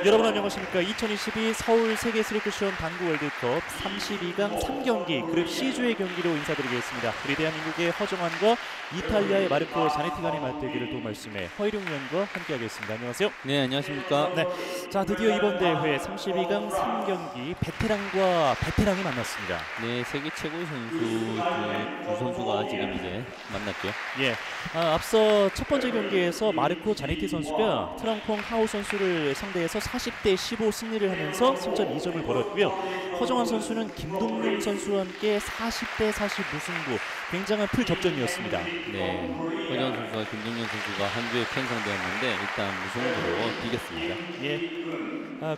여러분 안녕하십니까. 2022 서울 세계 스리쿠션 당구 월드컵 32강 3경기 그룹 C조의 경기로 인사드리겠습니다. 우리 대한민국의 허정환과 이탈리아의 마르코 자네티 간의 맞대결을 또 말씀해 허일용 위원과 함께하겠습니다. 안녕하세요. 네, 안녕하십니까. 네, 자 드디어 이번 대회 32강 3경기 베테랑과 베테랑이 만났습니다. 네, 세계 최고의 선수 두 선수가 지금 이제 만났죠. 예, 앞서 첫 번째 경기에서 마르코 자네티 선수가 트랑콩 하우 선수를 상대해서 40대 15 승리를 하면서 승점 2점을 벌었고요. 허정환 선수는 김동용 선수와 함께 40대 40 무승부, 굉장한 풀 접전이었습니다. 네, 허정환 선수와 김동용 선수가 한 주에 편성되었는데 일단 무승부로 비겼습니다. 예.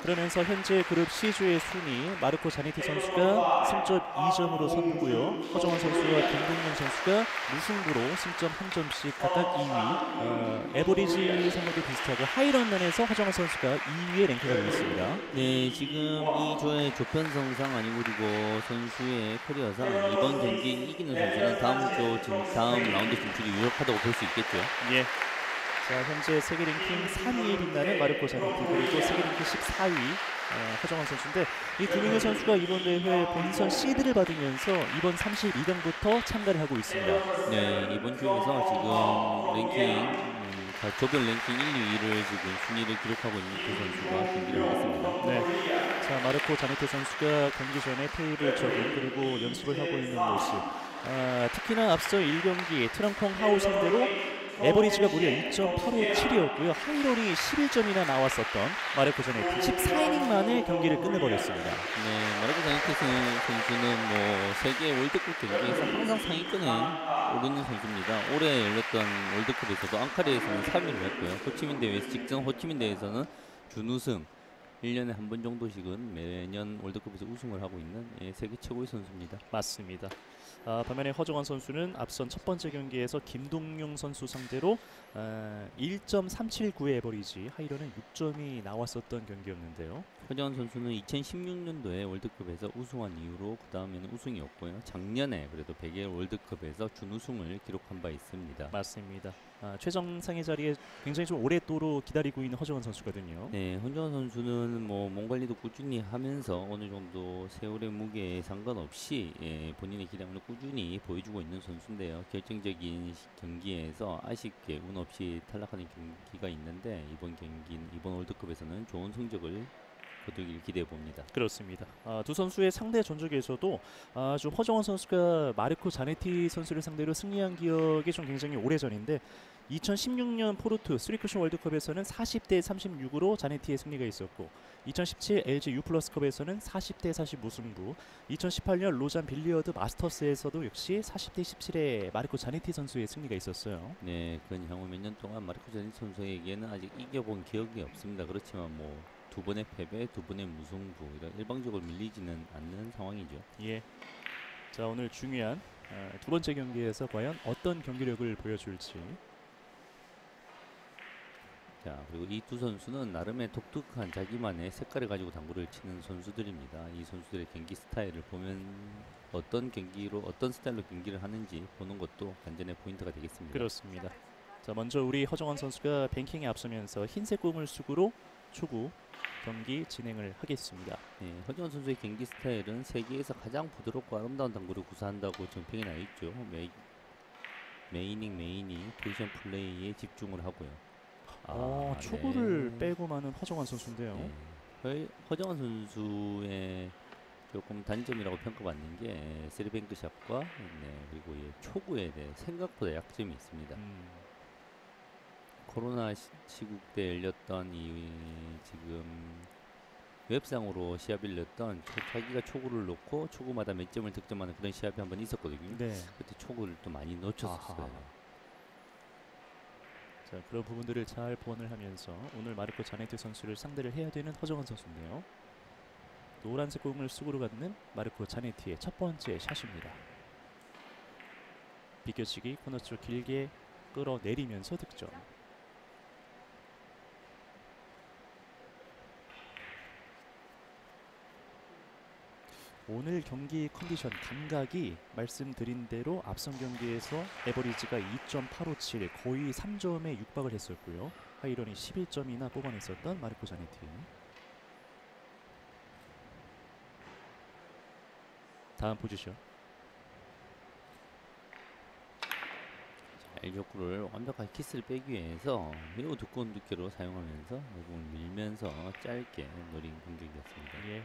그러면서 현재 그룹 C조의 순위 마르코 자네티 선수가 승점 2점으로 선두고요. 허정환 선수와 김동용 선수가 무승부로 승점 1점씩 각각 2위. 에버리지 상황도 비슷하고 하이런런에서 허정환 선수가 2위에 랭크가 되어 있습니다. 네, 지금 이 조의 조편성상 아니고 그리고 선수의 커리어상 이번 경기 이기는 선수는 다음 라운드 진출이 유력하다고 볼 수 있겠죠. 예. 자, 현재 세계 랭킹 3위에 빛나는 마르코 자네티 그리고 세계 랭킹 14위 허정환 선수인데 이 두 명의 선수가 이번 대회 본선 시드를 받으면서 이번 32강부터 참가를 하고 있습니다. 네, 이번 주에서 지금 조별 랭킹 1, 2위를 지금 순위를 기록하고 있는 두 선수가 경기를 하겠습니다. 네. 자, 마르코 자네티 선수가 경기 전에 테이블 적응 그리고 연습을 하고 있는 모습. 특히나 앞서 1경기 트랑콩 하우 상대로 에버리지가 무려 2.857이었고요. 하이런이 11점이나 나왔었던 마르코 자네티 14이닝 만에 경기를 끝내버렸습니다. 네, 마르코 자네티 선수는 뭐 세계 월드컵 경기에서 항상 상위권에 오르는 선수입니다. 올해 열렸던 월드컵에서도 앙카레에서는 3위를 했고요. 호치민 대회에서 직전 호치민 대회에서는 준우승 1년에 한 번 정도씩은 매년 월드컵에서 우승을 하고 있는 세계 최고의 선수입니다. 맞습니다. 반면에 허정환 선수는 앞선 첫 번째 경기에서 김동용 선수 상대로 1.379의 에버리지 하이런은 6점이 나왔었던 경기였는데요. 허정환 선수는 2016년도에 월드컵에서 우승한 이후로 그 다음에는 우승이 없고요. 작년에 그래도 백예 월드컵에서 준우승을 기록한 바 있습니다. 맞습니다. 최정상의 자리에 굉장히 좀 오랫도록 기다리고 있는 허정환 선수거든요. 네, 허정환 선수는 뭐 몸 관리도 꾸준히 하면서 어느 정도 세월의 무게에 상관없이 본인의 기량을 꾸준히 보여주고 있는 선수인데요. 결정적인 경기에서 아쉽게 운 없이 탈락하는 경기가 있는데 이번 월드컵에서는 좋은 성적을 거두길 기대해 봅니다. 그렇습니다. 두 선수의 상대 전적에서도 좀 허정환 선수가 마르코 자네티 선수를 상대로 승리한 기억이 좀 굉장히 오래전인데 2016년 포르투 스리쿠션 월드컵에서는 40대 36으로 자네티의 승리가 있었고 2017 LG U+컵에서는 40대 40 무승부 2018년 로잔 빌리어드 마스터스에서도 역시 40대 17의 마르코 자네티 선수의 승리가 있었어요. 네, 그건 향후 몇 년 동안 마르코 자네티 선수에게는 아직 이겨본 기억이 없습니다. 그렇지만 뭐 두 번의 패배, 두 번의 무승부 이런 일방적으로 밀리지는 않는 상황이죠. 예. 자, 오늘 중요한 두 번째 경기에서 과연 어떤 경기력을 보여줄지. 자, 그리고 이 두 선수는 나름의 독특한 자기만의 색깔을 가지고 당구를 치는 선수들입니다. 이 선수들의 경기 스타일을 보면 어떤 스타일로 경기를 하는지 보는 것도 관전의 포인트가 되겠습니다. 그렇습니다. 자, 먼저 우리 허정환 선수가 뱅킹에 앞서면서 흰색 공을 수구로 초구 경기 진행을 하겠습니다. 네, 허정환 선수의 경기 스타일은 세계에서 가장 부드럽고 아름다운 당구를 구사한다고 정평이 나 있죠. 메이닝 포지션 플레이에 집중을 하고요. 초구를 빼고 마는 허정환 선수인데요. 네. 허정환 선수의 조금 단점이라고 평가받는 게 쓰리뱅크 샷과 그리고 초구에 대해 생각보다 약점이 있습니다. 코로나 시국 때 열렸던 지금 웹상으로 시합을 열렸던 자기가 초구를 놓고 초구마다 몇 점을 득점하는 그런 시합이 한번 있었거든요. 네. 그때 초구를 또 많이 놓쳤었어요. 자, 그런 부분들을 잘 보완을 하면서 오늘 마르코 자네티 선수를 상대를 해야 되는 허정환 선수인데요. 노란색 공을 수구로 갖는 마르코 자네티의 첫 번째 샷입니다. 비껴치기 코너 쪽 길게 끌어내리면서 득점. 오늘 경기 컨디션 감각이 말씀드린 대로 앞선 경기에서 에버리지가 2.857 거의 3점에 육박을 했었고요. 하이런이 11점이나 뽑아냈었던 마르코 자네티. 다음 포지션. L족구를 완벽하게 키스를 빼기 위해서 매우 두꺼운 두께로 사용하면서 내공을 밀면서 짧게 노린 공격이었습니다. 예.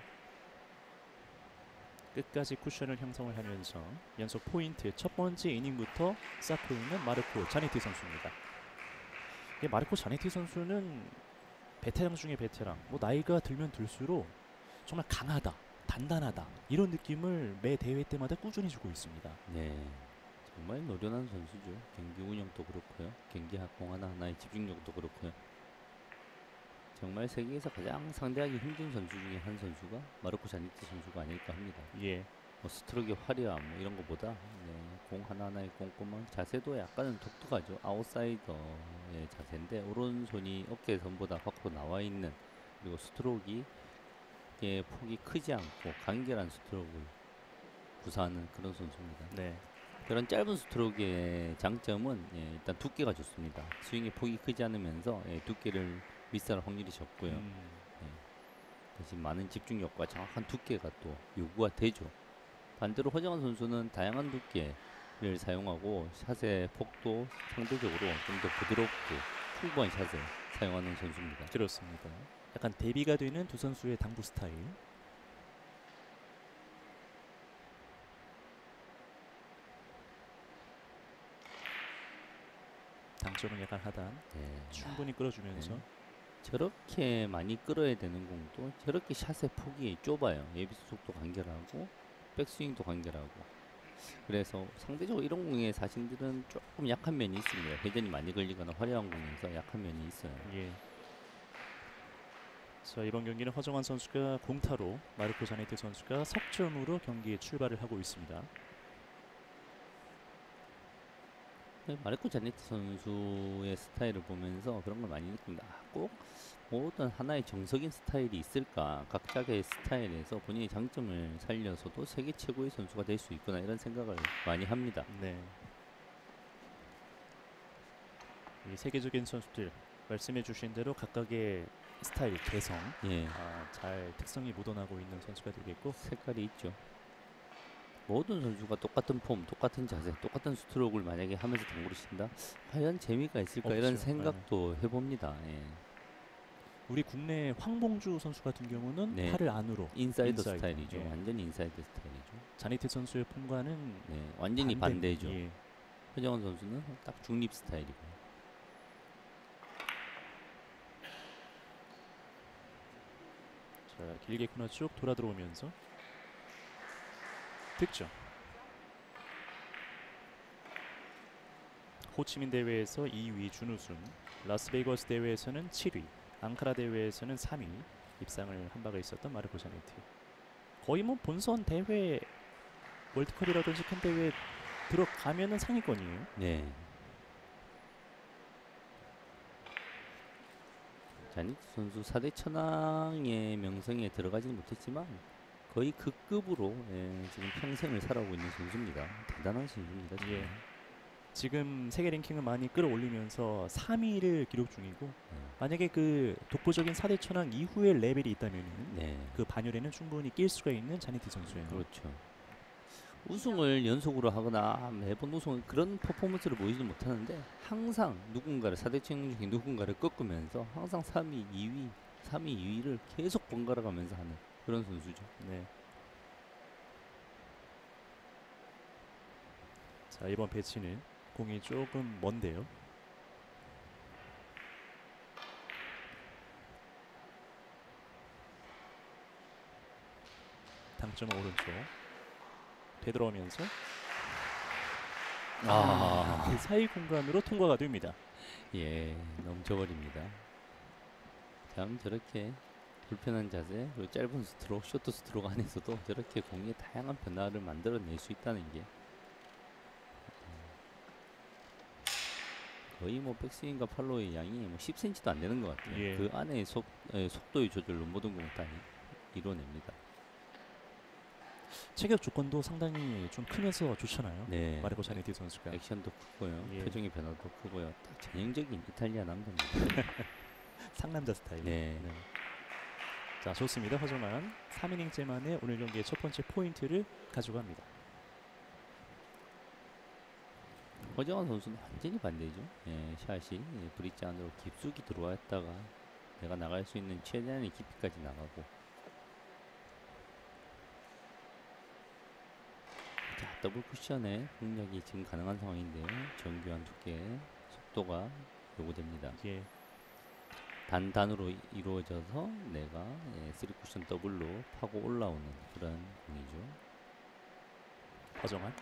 끝까지 쿠션을 형성을 하면서 연속 포인트 첫 번째 이닝부터 쌓고 있는 마르코 자네티 선수입니다. 마르코 자네티 선수는 베테랑 중에 베테랑, 뭐 나이가 들면 들수록 정말 강하다, 단단하다 이런 느낌을 매 대회 때마다 꾸준히 주고 있습니다. 네, 정말 노련한 선수죠. 경기 운영도 그렇고요, 경기 공 하나하나의 집중력도 그렇고요. 정말 세계에서 가장 상대하기 힘든 선수 중에 한 선수가 마르코 자네티 선수가 아닐까 합니다. 예. 뭐 스트로크의 화려함 뭐 이런 것보다 공 하나하나의 꼼꼼한 자세도 약간은 독특하죠. 아웃사이더의 자세인데 오른손이 어깨선보다 밖으로 나와 있는, 그리고 스트로크의 폭이 크지 않고 간결한 스트로크를 구사하는 그런 선수입니다. 네. 그런 짧은 스트로크의 장점은 일단 두께가 좋습니다. 스윙의 폭이 크지 않으면서 두께를 미스할 확률이 적고요. 대신 많은 집중력과 정확한 두께가 또 요구가 되죠. 반대로 허정환 선수는 다양한 두께를 사용하고 샷의 폭도 상대적으로 좀 더 부드럽고 풍부한 샷을 사용하는 선수입니다. 그렇습니다. 약간 대비가 되는 두 선수의 당구 스타일. 당점은 약간 하단. 충분히 끌어주면서. 저렇게 많이 끌어야 되는 공도 저렇게 샷의 폭이 좁아요. 예비수 속도 간결하고 백스윙도 간결하고, 그래서 상대적으로 이런 공의 자신들은 조금 약한 면이 있습니다. 회전이 많이 걸리거나 화려한 공에서 약한 면이 있어요. 예. 자, 이번 경기는 허정환 선수가 공타로 마르코 자네티 선수가 석점으로 경기에 출발을 하고 있습니다. 마르코 자네티 선수의 스타일을 보면서 그런 걸 많이 느낍니다. 꼭 어떤 하나의 정석인 스타일이 있을까? 각자의 스타일에서 본인의 장점을 살려서도 세계 최고의 선수가 될 수 있구나, 이런 생각을 많이 합니다. 네. 이 세계적인 선수들 말씀해주신 대로 각각의 스타일, 개성, 잘 특성이 묻어나고 있는 선수가 되겠고, 색깔이 있죠. 모든 선수가 똑같은 폼, 똑같은 자세, 똑같은 스트로크를 만약에 하면서 당구를 친다? 과연 재미가 있을까? 없죠. 이런 생각도 해봅니다. 우리 국내 황봉주 선수 같은 경우는 네. 팔을 안으로 인사이드 인사이드. 스타일이죠. 예. 완전 인사이드 스타일이죠. 자네티 선수의 폼과는 완전히 반대죠. 예. 허정환 선수는 딱 중립 스타일이고. 자, 길게 코너 쭉 돌아 들어오면서 득점. 호치민 대회에서 2위 준우승, 라스베이거스 대회에서는 7위, 앙카라 대회에서는 3위 입상을 한 바가 있었던 마르코 자네티. 거의 뭐 본선 대회, 월드컵이라든지 큰 대회 들어가면은 상위권이에요. 네. 자네티 선수 4대 천왕의 명성에 들어가지는 못했지만 거의 그 급으로 지금 평생을 살아오고 있는 선수입니다. 대단한 선수입니다. 정말. 예. 지금 세계 랭킹을 많이 끌어올리면서 3위를 기록 중이고, 만약에 그 독보적인 4대 천왕 이후의 레벨이 있다면 그 반열에는 충분히 낄 수가 있는 자네티 선수예요. 그렇죠. 우승을 연속으로 하거나 매번 우승, 그런 퍼포먼스를 보이지는 못하는데 항상 누군가를 4대 천왕 중에 누군가를 꺾으면서 항상 3위, 2위, 3위, 2위를 계속 번갈아 가면서 하는 그런 선수죠. 네. 자, 이번 배치는 공이 조금 먼데요. 당점 오른쪽 되돌아오면서 그 사이 공간으로 통과가 됩니다. 넘쳐버립니다. 참 저렇게 불편한 자세, 그리고 짧은 스트로크, 쇼트 스트로크 안에서도 저렇게 공의 다양한 변화를 만들어낼 수 있다는 게 거의 뭐 백스윙과 팔로우의 양이 뭐 10cm도 안 되는 것 같아요. 예. 그 안에 속도의 조절로 모든 공을 다 이뤄냅니다. 체격 조건도 상당히 좀 크면서 좋잖아요. 네. 마르코 자네티 선수가. 액션도 크고요. 예. 표정의 변화도 크고요. 딱 전형적인 이탈리아 남자입니다. 상남자 스타일. 네. 자, 좋습니다. 허정환 3이닝째 만에 오늘 경기의 첫 번째 포인트를 가져갑니다. 허정환 선수는 완전히 반대죠. 예, 샷이 브릿지 안으로 깊숙이 들어왔다가 내가 나갈 수 있는 최대한의 깊이까지 나가고. 자, 더블 쿠션에 공략이 지금 가능한 상황인데요. 정교한 두께, 속도가 요구됩니다. 예. 단단으로 이루어져서 내가 3쿠션 더블로 파고 올라오는 그런 공이죠. 허정환.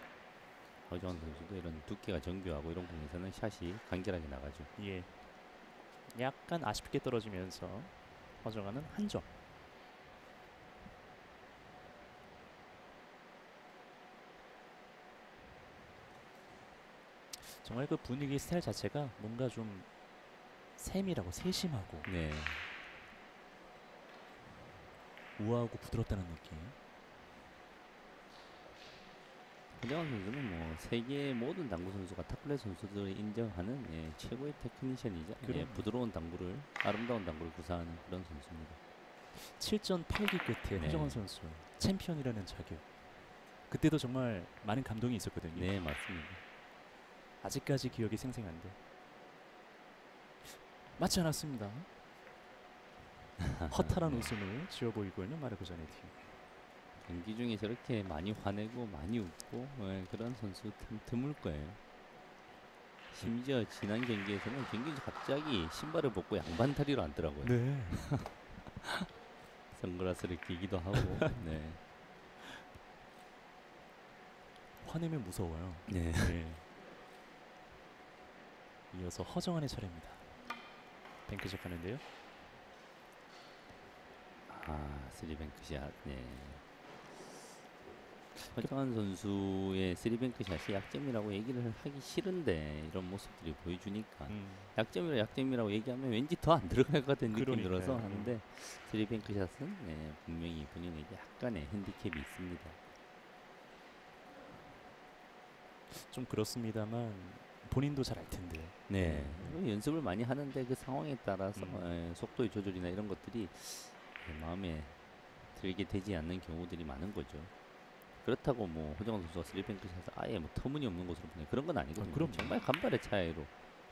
허정환 선수도 이런 두께가 정교하고 이런 공에서는 샷이 간결하게 나가죠. 예. 약간 아쉽게 떨어지면서 허정환은 한 점. 정말 그 분위기 스타일 자체가 뭔가 좀 세밀하고 세심하고 네. 우아하고 부드럽다는 느낌. 허정환 선수는 뭐 세계 모든 당구 선수가 탑플레이 선수들이 인정하는 최고의 테크니션이자 그럼요. 부드러운 당구를 아름다운 당구를 구사하는 그런 선수입니다. 7전 8기 끝에 네. 허정환 선수 챔피언이라는 자격. 그때도 정말 많은 감동이 있었거든요. 네, 맞습니다. 아직까지 기억이 생생한데 맞지 않았습니다. 허탈한 웃음을 지어 보이고 있는 마르코 자네티. 경기 중에 저렇게 많이 화내고 많이 웃고 그런 선수 참 드물 거예요. 심지어 지난 경기에서는 경기 중 갑자기 신발을 벗고 양반다리로 앉더라고요. 네. 선글라스를 끼기도 하고. 네. 화내면 무서워요. 네. 네. 이어서 허정환의 차례입니다. 뱅크샷 하는데요. 아, 3뱅크샷. 네. 허정환 선수의 3뱅크 샷이 약점이라고 얘기를 하기 싫은데 이런 모습들이 보여주니까 약점이라고 얘기하면 왠지 더 안 들어갈 것 같은 느낌이 그러니까요. 들어서 하는데 3뱅크 샷은 분명히 본인에게 약간의 핸디캡이 있습니다. 좀 그렇습니다만 본인도 잘 알 텐데. 네. 연습을 많이 하는데 그 상황에 따라서 속도의 조절이나 이런 것들이 마음에 들게 되지 않는 경우들이 많은 거죠. 그렇다고 뭐 허정환 선수가 3뱅크 샷을 아예 뭐 터무니없는 것으로 보내 그런 건 아니거든요. 그럼요. 정말 간발의 차이로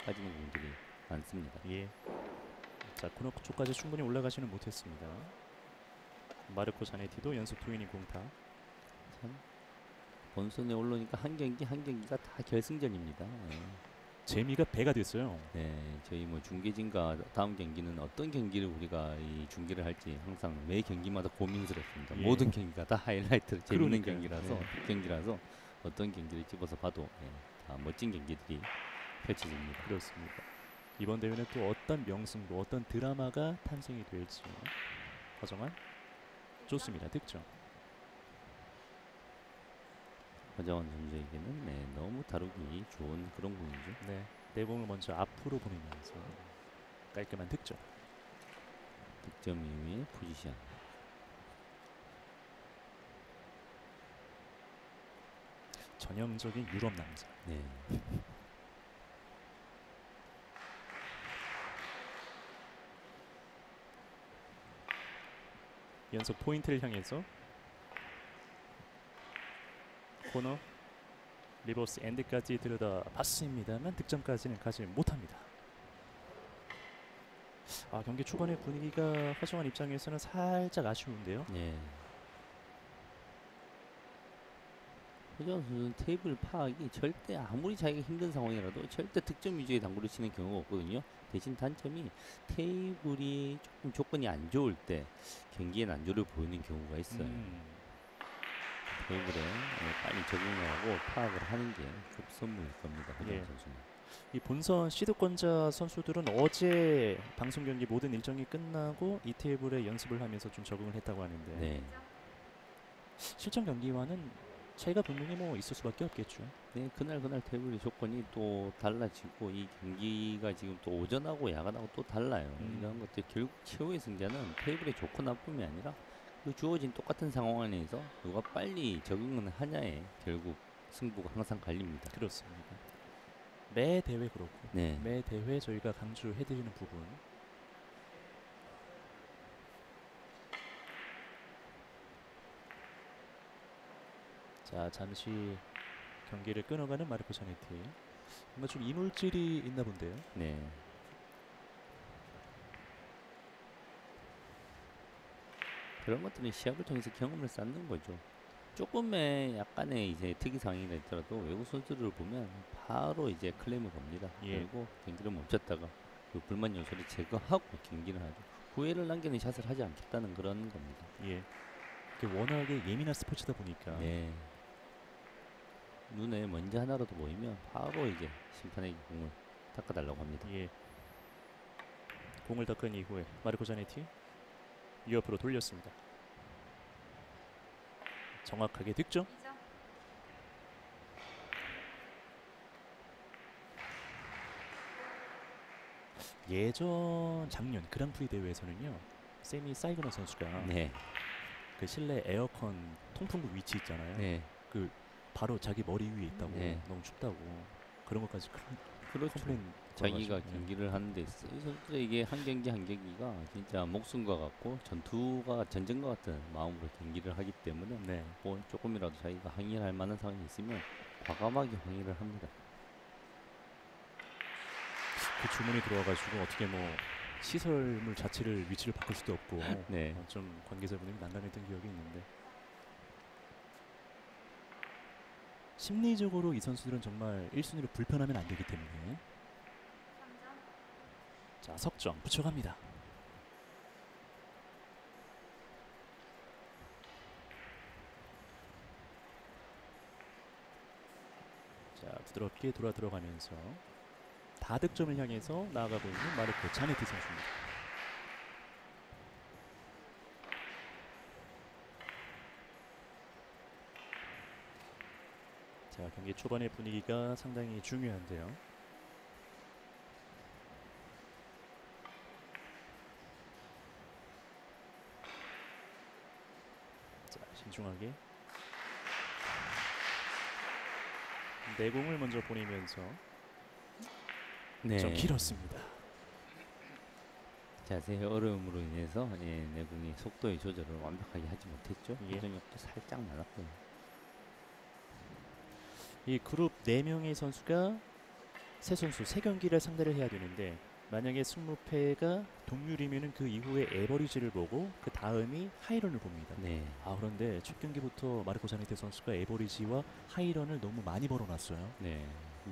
빠지는 공들이 많습니다. 예. 자, 코너 쪽까지 충분히 올라가지는 못했습니다. 마르코 자네티도 연속 투이닝 공타. 참 본선에 올라오니까 한 경기 한 경기가 다 결승전입니다. 재미가 배가 됐어요. 네, 저희 뭐 중계진과 다음 경기는 어떤 경기를 우리가 이 중계를 할지 항상 매 경기마다 고민스럽습니다. 예. 모든 경기가 다 하이라이트로 재밌는 그러니까요. 경기라서 네. 경기라서 어떤 경기를 집어서 봐도 다 멋진 경기들이 펼쳐집니다. 그렇습니다. 이번 대회는 또 어떤 명승부, 어떤 드라마가 탄생이 될지. 허정환 좋습니다. 득점. 허정환 선수에게는 너무 다루기 좋은 그런 공이죠. 네, 내공을 먼저 앞으로 보내면서 깔끔한 득점. 득점 이후에 포지션. 전형적인 유럽 남자. 네. 연속 포인트를 향해서 코너 리버스 엔드까지 들여다 봤습니다만 득점까지는 가지 못합니다. 아, 경기 초반의 분위기가 허정환 입장에서는 살짝 아쉬운데요. 네. 허정환 선수는 테이블 파악이 절대 아무리 자기가 힘든 상황이라도 절대 득점 위주의 당구를 치는 경우가 없거든요. 대신 단점이 테이블이 조금 조건이 안 좋을 때 경기에 난조를 보이는 경우가 있어요. 테이블에 빨리 적응하고 파악을 하는 게 급선무일 겁니다. 허정환 예. 선수는. 이 본선 시드권자 선수들은 어제 방송 경기 모든 일정이 끝나고 이 테이블에 연습을 하면서 좀 적응을 했다고 하는데 네. 실전 경기와는 차이가 분명히 뭐 있을 수밖에 없겠죠. 네, 그날 테이블의 조건이 또 달라지고 이 경기가 지금 또 오전하고 야간하고 또 달라요. 이런 것들 결국 최후의 승자는 테이블의 좋고 나쁨이 아니라 그 주어진 똑같은 상황 안에서 누가 빨리 적응을 하냐에 결국 승부가 항상 갈립니다. 그렇습니다. 매 대회 그렇고 네. 매 대회 저희가 강조해드리는 부분. 자, 잠시 경기를 끊어가는 마르코 자네티. 뭔가 좀 이물질이 있나 본데요. 네. 그런 것들은 시합을 통해서 경험을 쌓는 거죠. 조금의 약간의 이제 특이사항이라 있더라도 외국 선수들을 보면 바로 이제 클레임을 겁니다. 예. 그리고 경기를 멈췄다가 그 불만 요소를 제거하고 경기를 하죠. 후회를 남기는 샷을 하지 않겠다는 그런 겁니다. 예. 이게 워낙에 예민한 스포츠다 보니까. 네. 눈에 먼지 하나라도 보이면 바로 이제 심판에게 공을 닦아달라고 합니다. 예. 공을 닦은 이후에 마르코 자네티 유옆으로 돌렸습니다. 정확하게 득점. 예전 작년 그랑프리 대회에서는요, 세미 사이그너 선수가 네. 그 실내 에어컨 통풍구 위치 있잖아요. 네. 그 바로 자기 머리 위에 있다고, 네. 너무 춥다고 그런 것까지 그렇죠. 컴플레인 자기가 걸어가지고, 예. 경기를 하는데 이 선수들에게 한 경기 한 경기가 진짜 목숨과 같고 전투가 전쟁과 같은 마음으로 경기를 하기 때문에 네. 뭐 조금이라도 자기가 항의를 할 만한 상황이 있으면 과감하게 항의를 합니다. 그 주문이 들어와가지고 어떻게 뭐 시설물 자체를 위치를 바꿀 수도 없고 네. 좀 관계자분이 난감했던 기억이 있는데, 심리적으로 이 선수들은 정말 1순위로 불편하면 안 되기 때문에. 자, 석점 붙여갑니다. 자, 부드럽게 돌아 들어가면서 다득점을 향해서 나아가고 있는 마르코 자네티 선수입니다. 자, 경기 초반의 분위기가 상당히 중요한데요. 자, 신중하게 내공을 먼저 보내면서 네. 좀 길었습니다. 자세의 어려움으로 인해서 내공이 속도의 조절을 완벽하게 하지 못했죠. 예. 회전력도 살짝 많았고요. 이 그룹 4명의 선수가 세 선수 3경기를 상대를 해야 되는데, 만약에 승무패가 동률이면은 그 이후에 에버리지를 보고 그 다음이 하이런을 봅니다. 네. 아, 그런데 첫 경기부터 마르코 자네테 선수가 에버리지와 하이런을 너무 많이 벌어놨어요. 네.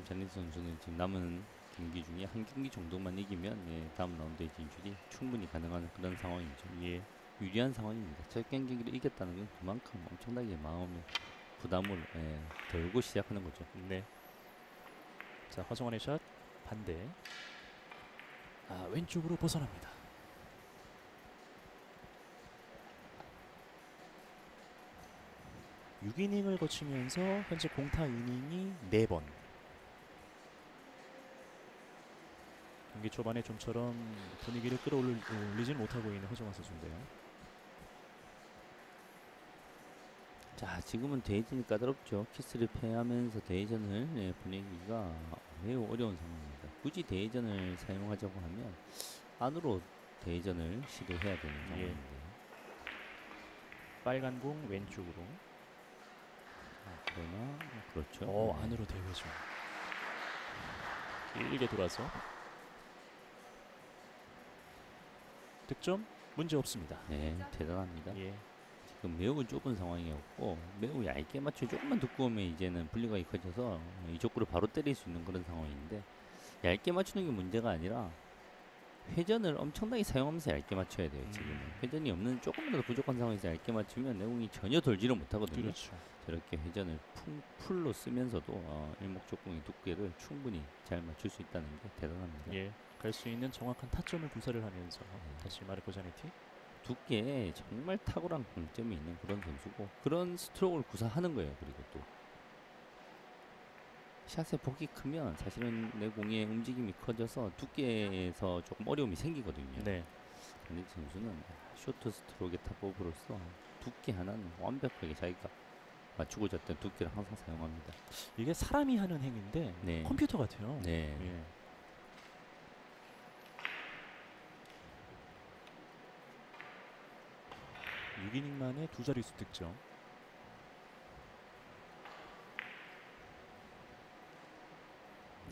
자니스 선수는 지금 남은 경기 중에 한 경기 정도만 이기면 다음 라운드의 진출이 충분히 가능한 그런 상황이죠. 예. 유리한 상황입니다. 첫 경기를 이겼다는 건 그만큼 엄청나게 마음의 부담을 덜고 시작하는 거죠. 네. 자, 허정원의 샷 반대. 아, 왼쪽으로 벗어납니다. (6 이닝을) 거치면서 현재 공타 이닝이 4번. 경기 초반에 좀처럼 분위기를 끌어올리지 못하고 있는 허정원 선수인데요. 자, 지금은 대회전이 까다롭죠. 키스를 패하면서 대회전을 보내기가 매우 어려운 상황입니다. 굳이 대회전을 사용하자고 하면 안으로 대회전을 시도해야 되는 상황인데요. 빨간 공 왼쪽으로. 그러나 그렇죠. 네. 안으로 대회전. 길게 돌아서 득점 문제 없습니다. 네, 대단합니다. 예. 지금 매우 좁은 상황이었고 매우 얇게 맞춰 조금만 두꺼우면 이제는 분리각이 커져서 이쪽으로 바로 때릴 수 있는 그런 상황인데, 얇게 맞추는 게 문제가 아니라 회전을 엄청나게 사용하면서 얇게 맞춰야 돼요. 지금은 회전이 없는 조금이라도 부족한 상황에서 얇게 맞추면 내공이 전혀 돌지를 못하거든요. 그렇죠. 저렇게 회전을 풀로 쓰면서도 일목적공의 두께를 충분히 잘 맞출 수 있다는 게 대단합니다. 예. 갈 수 있는 정확한 타점을 구사를 하면서 다시 마르코 자네티. 두께에 정말 탁월한 강점이 있는 그런 선수고 그런 스트로크를 구사하는 거예요. 그리고 또 샷의 폭이 크면 사실은 내 공의 움직임이 커져서 두께에서 조금 어려움이 생기거든요. 네. 자네트 선수는 쇼트 스트로크의 탑오브로서 두께 하나는 완벽하게 자기가 맞추고자 했던 두께를 항상 사용합니다. 이게 사람이 하는 행위인데 네. 컴퓨터 같아요. 네. 예. 6이닝 만에 두 자릿수 득점.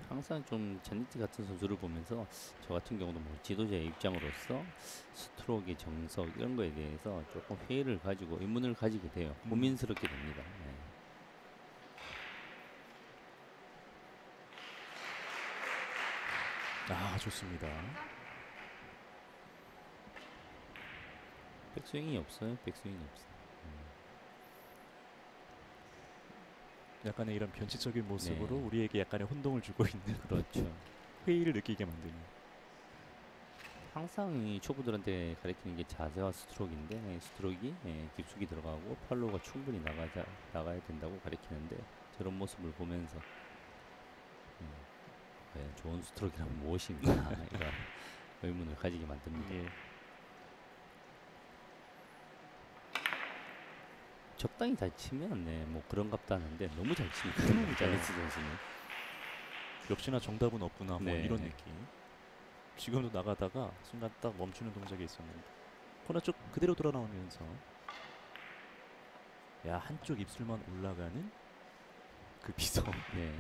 항상 좀 자네트 같은 선수를 보면서 저 같은 경우도 뭐 지도자의 입장으로서 스트로크의 정석 이런 거에 대해서 조금 회의를 가지고 의문을 가지게 돼요. 고민스럽게 됩니다. 네. 아, 좋습니다. 백스윙이 없어요. 백스윙이 없어요. 약간의 이런 변칙적인 모습으로 네. 우리에게 약간의 혼동을 주고 있는 그렇죠. 회의를 느끼게 만드는. 항상 이 초보들한테 가르치는 게 자세와 스트로크인데 스트로크가 깊숙이 들어가고 팔로우가 충분히 나가야 된다고 가르치는데 저런 모습을 보면서 과연 좋은 스트로크란 무엇인가 이런 의문을 가지게 만듭니다. 예. 적당히 잘 치면 뭐 그런갑다 하는데 너무 잘 칩니다. 자네트 선수는. 역시나 정답은 없구나 뭐 네. 이런 느낌. 지금도 나가다가 순간 딱 멈추는 동작이 있었는데 코너 쪽 그대로 돌아 나오면서 야, 한쪽 입술만 올라가는 그 비서. 네.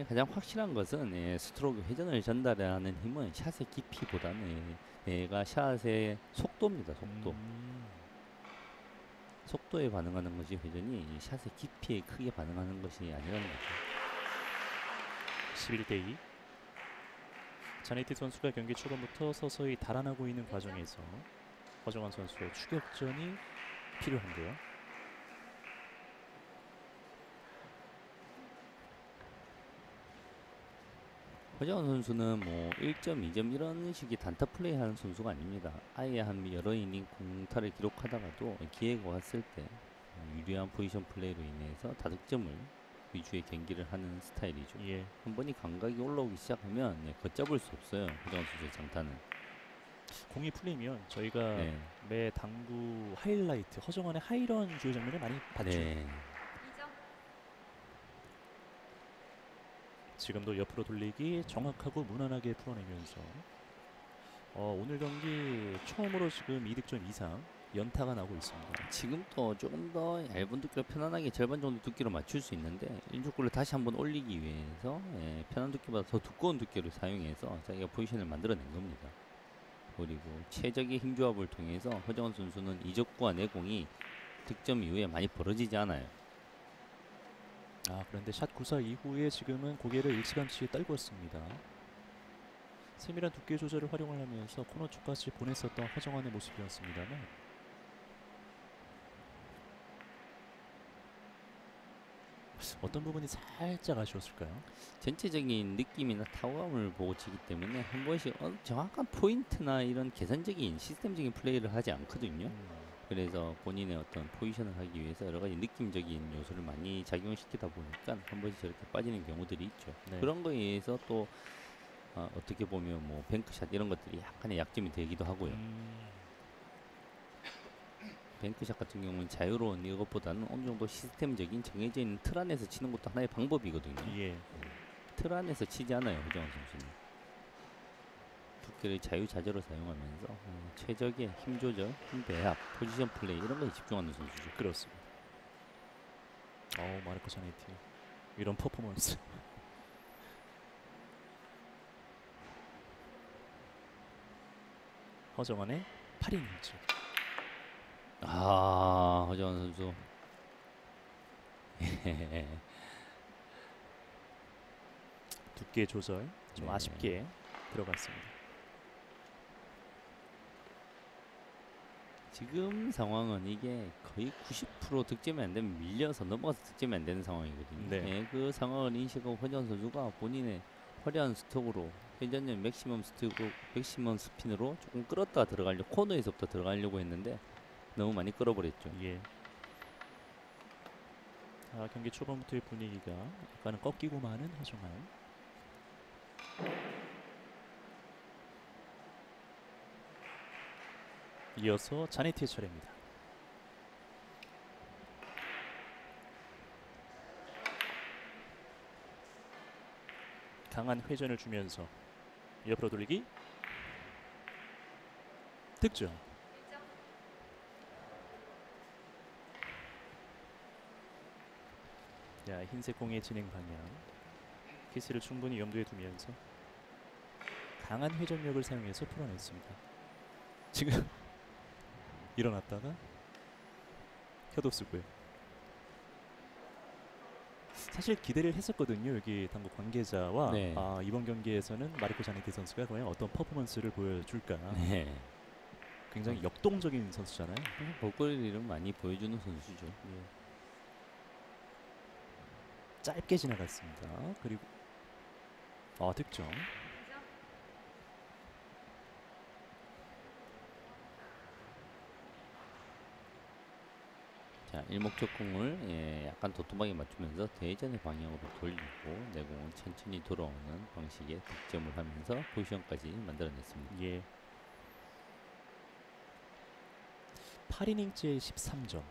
가장 확실한 것은 스트로크 회전을 전달하는 힘은 샷의 깊이보다는 내가 샷의 속도입니다. 속도. 속도에 반응하는 것이 회전이 이 샷의 깊이에 크게 반응하는 것이 아니라는 거죠. 11대2. 자네트 선수가 경기 초반부터 서서히 달아나고 있는 과정에서 허정환 선수의 추격전이 필요한데요. 허정환 선수는 뭐 1점, 2점 이런 식의 단타 플레이하는 선수가 아닙니다. 아예 한 여러 이닝 공타를 기록하다가도 기회가 왔을 때 유리한 포지션 플레이로 인해서 다득점을 위주의 경기를 하는 스타일이죠. 예. 한 번이 감각이 올라오기 시작하면 걷잡을 수 없어요. 허정환 선수의 장타는. 공이 풀리면 저희가 네. 매 당구 하이라이트 허정환의 하이런 주요 장면을 많이 봤죠. 네. 지금도 옆으로 돌리기 정확하고 무난하게 풀어내면서 오늘 경기 처음으로 지금 2득점 이상 연타가 나고 있습니다. 지금도 조금 더 얇은 두께로 편안하게 절반 정도 두께로 맞출 수 있는데 1족구를 다시 한번 올리기 위해서 편한 두께보다 더 두꺼운 두께를 사용해서 자기가 포지션을 만들어낸 겁니다. 그리고 최적의 힘조합을 통해서 허정환 선수는 이적구와 내공이 득점 이후에 많이 벌어지지 않아요. 그런데 샷 구사 이후에 지금은 고개를 일찌감치 떨궜습니다. 세밀한 두께 조절을 활용을 하면서 코너 쪽까지 보냈었던 허정환의 모습이었습니다만 어떤 부분이 살짝 아쉬웠을까요? 전체적인 느낌이나 타구감을 보고 치기 때문에 한 번씩 정확한 포인트나 이런 계산적인 시스템적인 플레이를 하지 않거든요. 그래서 본인의 어떤 포지션을 하기 위해서 여러 가지 느낌적인 요소를 많이 작용시키다 보니까 한 번씩 저렇게 빠지는 경우들이 있죠. 네. 그런 거에 의해서 또 어떻게 보면 뭐 뱅크샷 이런 것들이 약간의 약점이 되기도 하고요. 뱅크샷 같은 경우는 자유로운 이것보다는 어느 정도 시스템적인 정해져 있는 틀 안에서 치는 것도 하나의 방법이거든요. 예. 틀 안에서 치지 않아요, 허정환 선수는. 두께를 자유자재로 사용하면서 최적의 힘 조절, 힘 배합, 포지션 플레이 이런 거에 집중하는 선수죠. 그렇습니다. 마르코 자네티 이런 퍼포먼스. 허정환의 8이닝째. 허정환 선수. 두께 조절 좀 네. 아쉽게 들어갔습니다. 지금 상황은 이게 거의 90% 득점이 안 되면 밀려서 넘어가서 득점이 안 되는 상황이거든요. 네. 그 상황을 인식하고 허정환 선수가 본인의 화려한 스톡으로 회전력 맥시멈 스핀으로 조금 끌었다가 들어가려고 코너에서부터 들어가려고 했는데 너무 많이 끌어버렸죠. 예. 경기 초반부터의 분위기가 약간은 꺾이고 마는 허정환. 이어서 자네티의 차례입니다. 강한 회전을 주면서 옆으로 돌리기 득점. 자, 흰색 공의 진행 방향 키스를 충분히 염두에 두면서 강한 회전력을 사용해서 풀어냈습니다. 지금 일어났다가 혀도 쓰고요. 사실 기대를 했었거든요. 여기 당국 관계자와 네. 이번 경기에서는 마르코 자네티 선수가 과연 어떤 퍼포먼스를 보여줄까. 네. 굉장히 역동적인 선수잖아요. 볼거리를 많이 보여주는 선수죠. 예. 짧게 지나갔습니다. 그리고 득점. 자, 일목적공을 약간 도톰하게 맞추면서 대전의 방향으로 돌리고 내공은 천천히 돌아오는 방식의 득점을 하면서 포지션까지 만들어냈습니다. 예. 8이닝째 13점.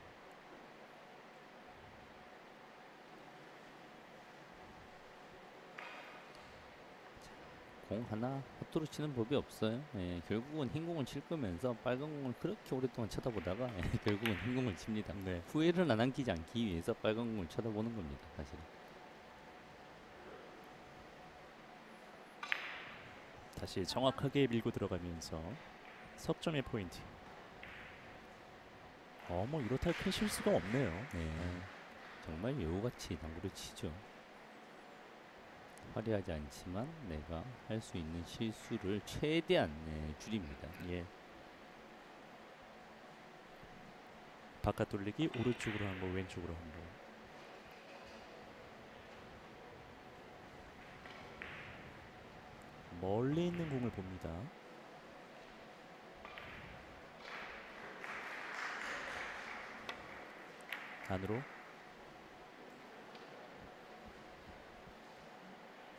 공 하나 헛도로 치는 법이 없어요. 결국은 흰 공을 칠 거면서 빨간 공을 그렇게 오랫동안 쳐다보다가 결국은 흰 공을 칩니다. 네. 후회를 안 남기지 않기 위해서 빨간 공을 쳐다보는 겁니다. 사실은. 다시 정확하게 밀고 들어가면서 석점의 포인트. 뭐 이렇다 큰 실수가 없네요. 네, 정말 여우같이 당구를 치죠. 화려하지 않지만 내가 할 수 있는 실수를 최대한 줄입니다. 예. 바깥 돌리기 오른쪽으로 한 번, 왼쪽으로 한 번. 멀리 있는 공을 봅니다. 안으로.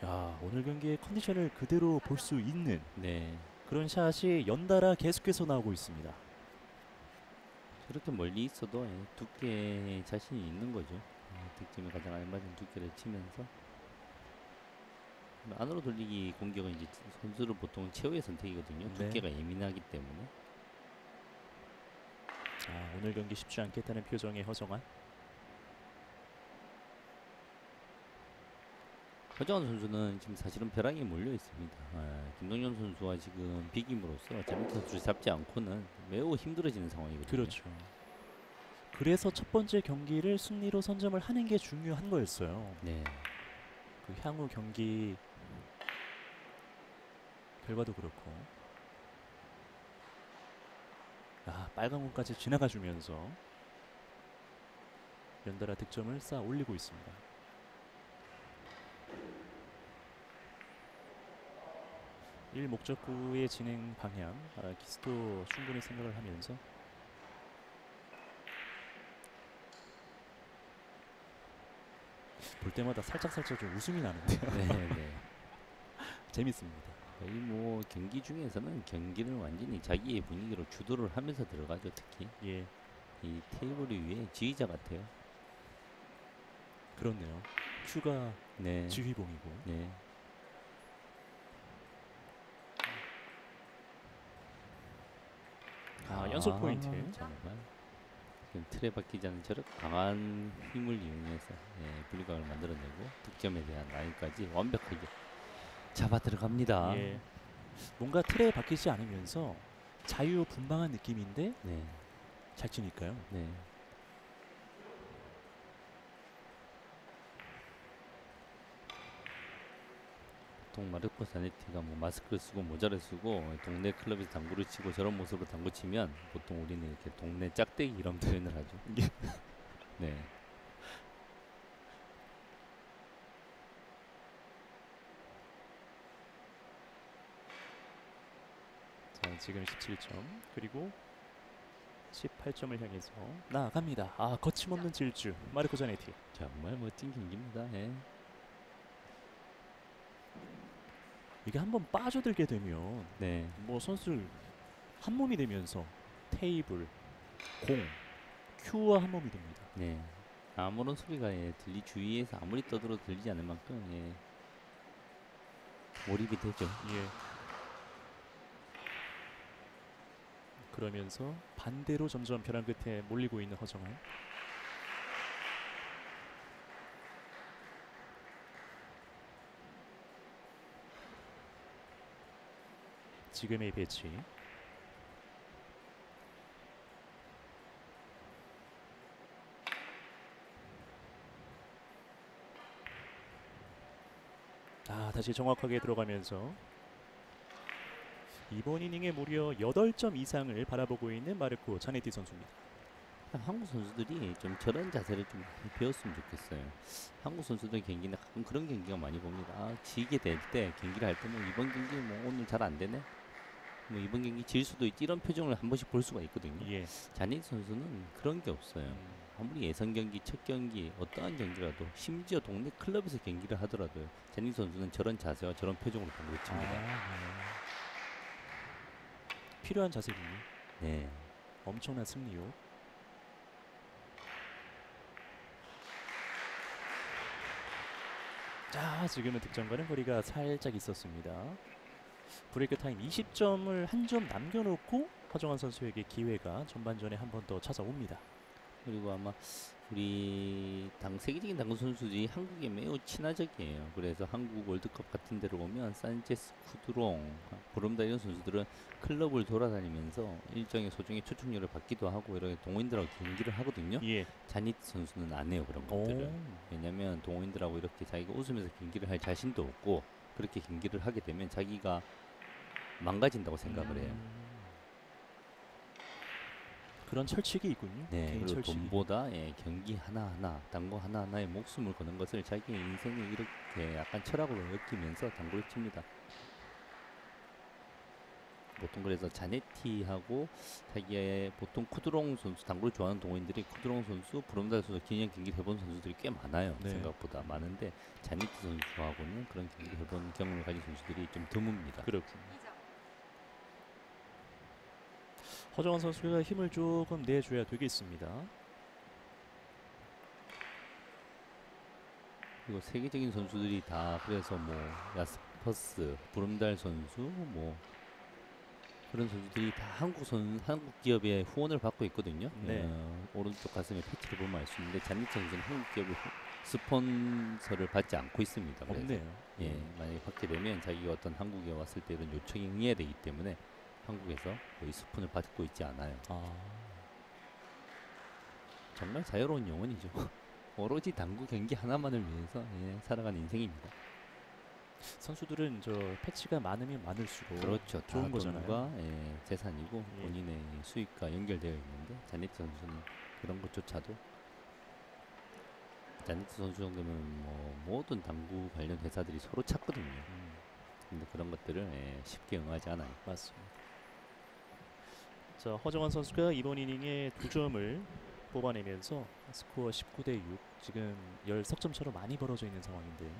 야, 오늘 경기의 컨디션을 그대로 볼 수 있는 네, 그런 샷이 연달아 계속해서 나오고 있습니다. 저렇게 멀리 있어도 두께에 자신이 있는 거죠. 득점에 가장 알맞은 두께를 치면서 안으로 돌리기 공격은 이제 선수를 보통 최후의 선택이거든요. 네. 두께가 예민하기 때문에. 오늘 경기 쉽지 않겠다는 표정의 허정환. 허정환 선수는 지금 사실은 벼랑에 몰려 있습니다. 김동현 선수와 지금 비김으로써 자네티 선수를 잡지 않고는 매우 힘들어지는 상황이거든요. 그렇죠. 그래서 첫 번째 경기를 승리로 선점을 하는 게 중요한 거였어요. 네. 그 향후 경기 결과도 그렇고. 빨간 공까지 지나가 주면서 연달아 득점을 쌓아 올리고 있습니다. 일 목적구의 진행 방향 키스도 충분히 생각을 하면서 볼 때마다 살짝 좀 웃음이 나는데요. 네, 네. 재밌습니다. 거의 뭐 경기 중에서는 경기를 완전히 자기의 분위기로 주도를 하면서 들어가죠. 특히 예, 이 테이블 위에 지휘자 같아요. 그렇네요. 큐가 네. 지휘봉이고. 네. 연속 포인트. 정말 지금 틀에 박히지 않는 저렇게 강한 힘을 이용해서 분리각을 만들어내고 득점에 대한 라인까지 완벽하게 잡아 들어갑니다. 예, 뭔가 틀에 박히지 않으면서 자유분방한 느낌인데 네. 잘 치니까요. 네. 보통 마르코 자네티가 뭐 마스크를 쓰고 모자를 쓰고 동네 클럽에서 당구를 치고 저런 모습으로 당구 치면 보통 우리는 이렇게 동네 짝대기 이런 표현을 하죠. 예. 네. 자, 지금 17점 그리고 18점을 향해서 나아갑니다. 거침없는 질주 마르코 자네티. 정말 멋진 경기입니다. 예. 이게 한번 빠져들게 되면 네. 뭐 선수 한 몸이 되면서 테이블, 공, 큐와 한 몸이 됩니다. 네. 아무런 소리가 들리 주위에서 아무리 떠들어도 들리지 않을 만큼 몰입이 되죠. 예. 그러면서 반대로 점점 벼랑 끝에 몰리고 있는 허정환. 지금의 배치. 다시 정확하게 들어가면서 이번 이닝에 무려 8점 이상을 바라보고 있는 마르코 자네티 선수입니다. 한국 선수들이 좀 저런 자세를 좀 많이 배웠으면 좋겠어요. 한국 선수들 경기는 가끔 그런 경기가 많이 봅니다. 지게 될 때 경기를 할 때 뭐 이번 경기 뭐 오늘 잘 안 되네. 뭐 이번 경기 질 수도 있지 이런 표정을 한 번씩 볼 수가 있거든요. 예. 자네티 선수는 그런 게 없어요. 아무리 예선 경기, 첫 경기, 어떠한 경기라도 심지어 동네 클럽에서 경기를 하더라도요. 자네티 선수는 저런 자세와 저런 표정으로 경기를 칩니다. 필요한 자세군요. 네. 엄청난 승리요. 자, 지금은 득점과는 거리가 살짝 있었습니다. 브레이크 타임 20점을 한 점 남겨놓고 허정환 선수에게 기회가 전반전에 한 번 더 찾아옵니다. 그리고 아마 우리 세계적인 당구 선수들이 한국에 매우 친화적이에요. 그래서 한국 월드컵 같은 데로 오면 산체스, 쿠드롱, 보름다 이런 선수들은 클럽을 돌아다니면서 일정의 소정의 초청료를 받기도 하고 이렇게 동호인들하고 경기를 하거든요. 예. 자니트 선수는 안 해요 그런 것들을. 왜냐면 동호인들하고 이렇게 자기가 웃으면서 경기를 할 자신도 없고 그렇게 경기를 하게 되면 자기가 망가진다고 생각을 해요. 그런 철칙이 있군요. 네, 개인 그리고 철칙이. 돈보다 경기 하나하나, 당구 하나하나에 목숨을 거는 것을 자기의 인생에 이렇게 약간 철학으로 엮이면서 당구를 칩니다. 보통 그래서 자네티하고 자기의 보통 쿠드롱 선수, 당구를 좋아하는 동호인들이 쿠드롱 선수, 브롬달 선수, 기념 경기를 해본 선수들이 꽤 많아요. 네. 생각보다 많은데 자네티 선수하고는 그런 경기를 해본 경험을 가진 선수들이 좀 드뭅니다. 그렇군요. 허정환 선수가 힘을 조금 내줘야 되겠습니다. 그리고 세계적인 선수들이 다 그래서 뭐 야스퍼스, 브rum달 선수, 뭐 그런 선수들이 다 한국 기업의 후원을 받고 있거든요. 네. 오른쪽 가슴에 패치를 보면 알 수 있는데 잔니트 선수는 한국 기업의 스폰서를 받지 않고 있습니다. 그래서 없네요. 만약에 받게 되면 자기가 어떤 한국에 왔을 때 이런 요청에 응해야 되기 때문에 한국에서 거의 스폰을 받고 있지 않아요. 정말 자유로운 영혼이죠. 오로지 당구 경기 하나만을 위해서 살아가는 인생입니다. 선수들은 저 패치가 많으면 많을수록 그렇죠. 좋은 거잖아요. 돈과 재산이고 예. 본인의 수익과 연결되어 있는데 자네트 선수는 그런 것조차도 자네트 선수 정도면 뭐 모든 당구 관련 회사들이 서로 찾거든요. 근데 그런 것들을 쉽게 응하지 않아요. 맞습니다. 자, 허정환 선수가 이번 이닝에 2점을 뽑아내면서 스코어 19대 6, 지금 10석점 차로 많이 벌어져 있는 상황인데요.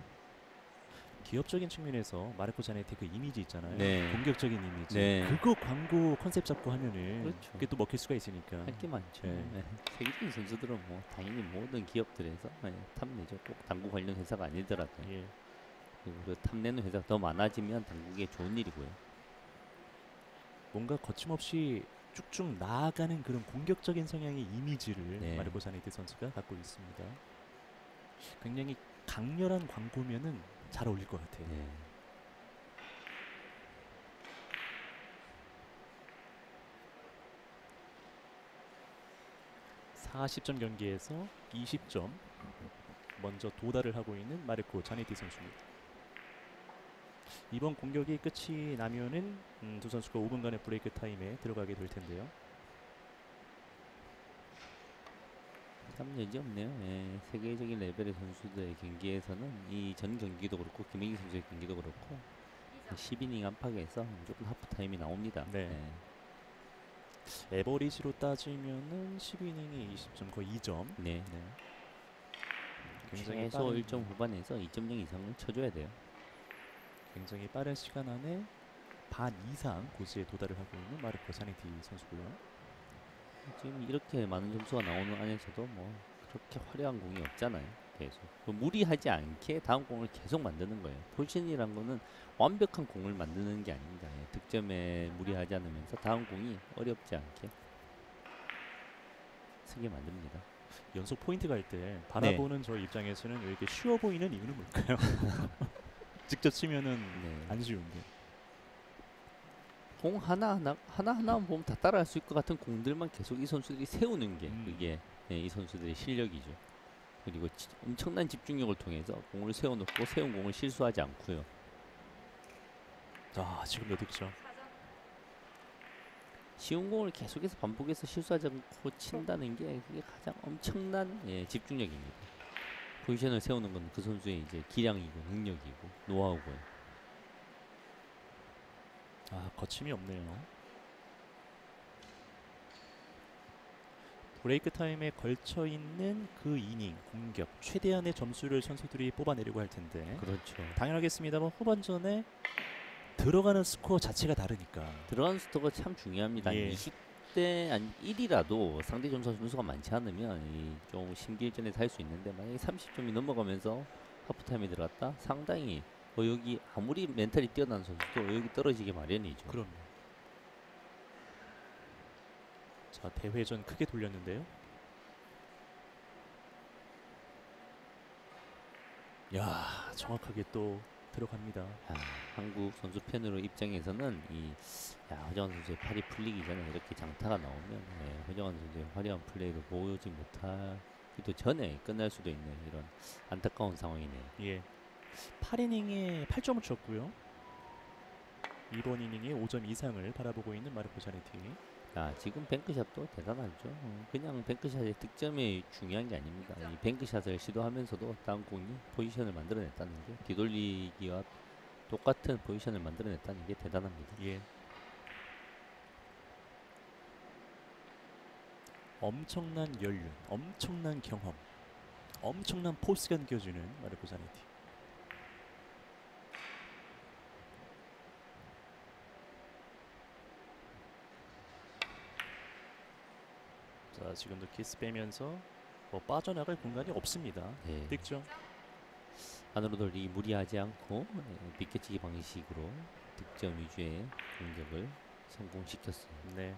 기업적인 측면에서 마르코 자네티 그 이미지 있잖아요. 네. 공격적인 이미지. 네. 그거 광고 컨셉 잡고 하면은 그렇죠. 그게 또 먹힐 수가 있으니까. 할 게 많죠. 네. 세계적인 선수들은 뭐 당연히 모든 기업들에서 탐내죠. 꼭 당구 관련 회사가 아니더라도 예. 그리고 그 탐내는 회사가 더 많아지면 당국에 좋은 일이고요. 뭔가 거침없이 쭉쭉 나아가는 그런 공격적인 성향의 이미지를 네. 마르코 자네티 선수가 갖고 있습니다. 굉장히 강렬한 광고면은 잘 어울릴 것 같아요. 네. 네. 40점 경기에서 20점 먼저 도달을 하고 있는 마르코 자네티 선수입니다. 이번 공격이 끝이 나면은 두 선수가 5분간의 브레이크 타임에 들어가게 될 텐데요. 참 여지 없네요. 세계적인 레벨의 선수들의 경기에서는 이 전 경기도 그렇고 김혜기 선수의 경기도 그렇고 10이닝 안팎에서 무조건 하프 타임이 나옵니다. 네. 에버리지로 따지면은 12이닝이 20점, 거의 2점. 네. 굉장히 최소 빠른 1점 후반에서 2.0 이상을 쳐줘야 돼요. 굉장히 빠른 시간 안에 반 이상 고지에 도달을 하고 있는 마르코 자네티 선수고요. 지금 이렇게 많은 점수가 나오는 안에서도 뭐 그렇게 화려한 공이 없잖아요. 계속 무리하지 않게 다음 공을 계속 만드는 거예요. 포지션이란 거는 완벽한 공을 만드는 게 아닙니다. 예, 득점에 무리하지 않으면서 다음 공이 어렵지 않게 쓰게 만듭니다. 연속 포인트 갈 때 네. 바라보는 저 입장에서는 왜 이렇게 쉬워 보이는 이유는 뭘까요? 직접 치면은 네. 안 쉬운데. 공 하나하나 보면 다 따라할 수 있을 것 같은 공들만 계속 이 선수들이 세우는 게 그게 예, 이 선수들의 실력이죠. 그리고 엄청난 집중력을 통해서 공을 세워놓고 세운 공을 실수하지 않고요. 자, 지금 몇 득점? 쉬운 공을 계속해서 반복해서 실수하지 않고 친다는 게 그게 가장 엄청난 예, 집중력입니다. 포지션을 세우는 건 그 선수의 이제 기량이고 능력이고 노하우고요. 아, 거침이 없네요. 브레이크 타임에 걸쳐 있는 그 이닝 공격 최대한의 점수를 선수들이 뽑아내려고 할 텐데 그렇죠. 당연하겠습니다만 후반전에 들어가는 스코어 자체가 다르니까. 들어간 스토가 참 중요합니다. 예. 20대 아니 1이라도 상대 점수가 많지 않으면 좀 심기일전에서 할 수 있는데 만약에 30점이 넘어가면서 하프타임에 들어갔다 상당히 여기 아무리 멘탈이 뛰어난 선수도 여기 떨어지기 마련이죠. 그럼요. 자, 대회전 크게 돌렸는데요. 야, 정확하게 또 들어갑니다. 아, 한국 선수 팬으로 입장에서는 허정환 선수의 팔이 풀리기 전에 이렇게 장타가 나오면 허정환 선수의 화려한 플레이를 보여주지 못하기도 전에 끝날 수도 있는 이런 안타까운 상황이네요. 예. 8이닝에 8점을 쳤고요. 이번 이닝에 5점 이상을 바라보고 있는 마르코 자네티. 지금 뱅크샷도 대단하죠. 그냥 뱅크샷의 득점이 중요한 게 아닙니다. 이 뱅크샷을 시도하면서도 다음 공이 포지션을 만들어냈다는 게 뒤돌리기와 똑같은 포지션을 만들어냈다는 게 대단합니다. 예. 엄청난 연륜, 엄청난 경험, 엄청난 포스가 느껴지는 마르코 자네티. 자, 지금도 키스 빼면서 뭐 빠져나갈 공간이 없습니다. 네. 득점. 안으로 돌리기 무리하지 않고 비껴치기 방식으로 득점 위주의 공격을 성공시켰습니다. 네.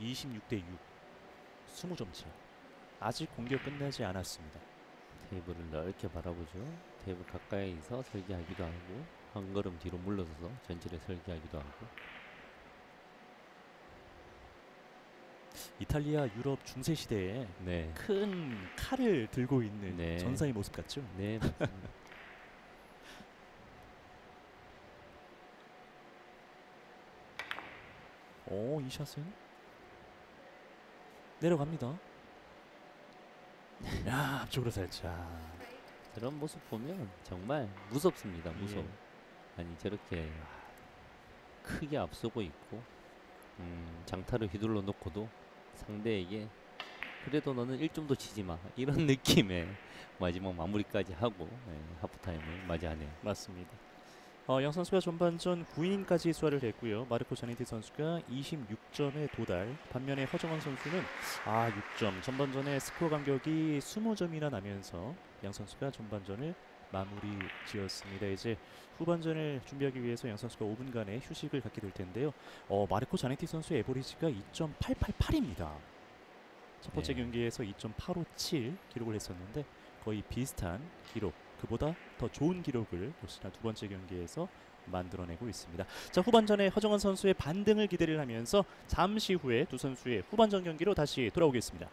(26대 6) 20점 차. 아직 공격 끝나지 않았습니다. 테이블을 넓게 바라보죠. 테이블 가까이서 설계하기도 하고 한 걸음 뒤로 물러서서 전체를 설계하기도 하고. 이탈리아 유럽 중세 시대에 네. 큰 칼을 들고 있는 네. 전사의 모습 같죠? 네, 맞습니다. 오, 이 샷은 내려갑니다. 야, 앞쪽으로 살짝. 저런 모습 보면 정말 무섭습니다. 무서워. 예. 아니 저렇게 크게 앞서고 있고 장타를 휘둘러 놓고도 상대에게 그래도 너는 1점도 치지 마 이런 느낌의 마지막 마무리까지 하고 하프타임을 맞이하네요. 맞습니다. 양 선수가 전반전 9이닝까지 수화를 했고요. 마르코 자네티 선수가 26점에 도달. 반면에 허정원 선수는 6점. 전반전에 스코어 간격이 20점이나 나면서 양 선수가 전반전을 마무리 지었습니다. 이제 후반전을 준비하기 위해서 양 선수가 5분간의 휴식을 갖게 될 텐데요. 마르코 자네티 선수의 에버리지가 2.888입니다. 첫 번째 네. 경기에서 2.857 기록을 했었는데 거의 비슷한 기록, 그보다 더 좋은 기록을 역시나 두 번째 경기에서 만들어내고 있습니다. 자, 후반전에 허정원 선수의 반등을 기대를 하면서 잠시 후에 두 선수의 후반전 경기로 다시 돌아오겠습니다.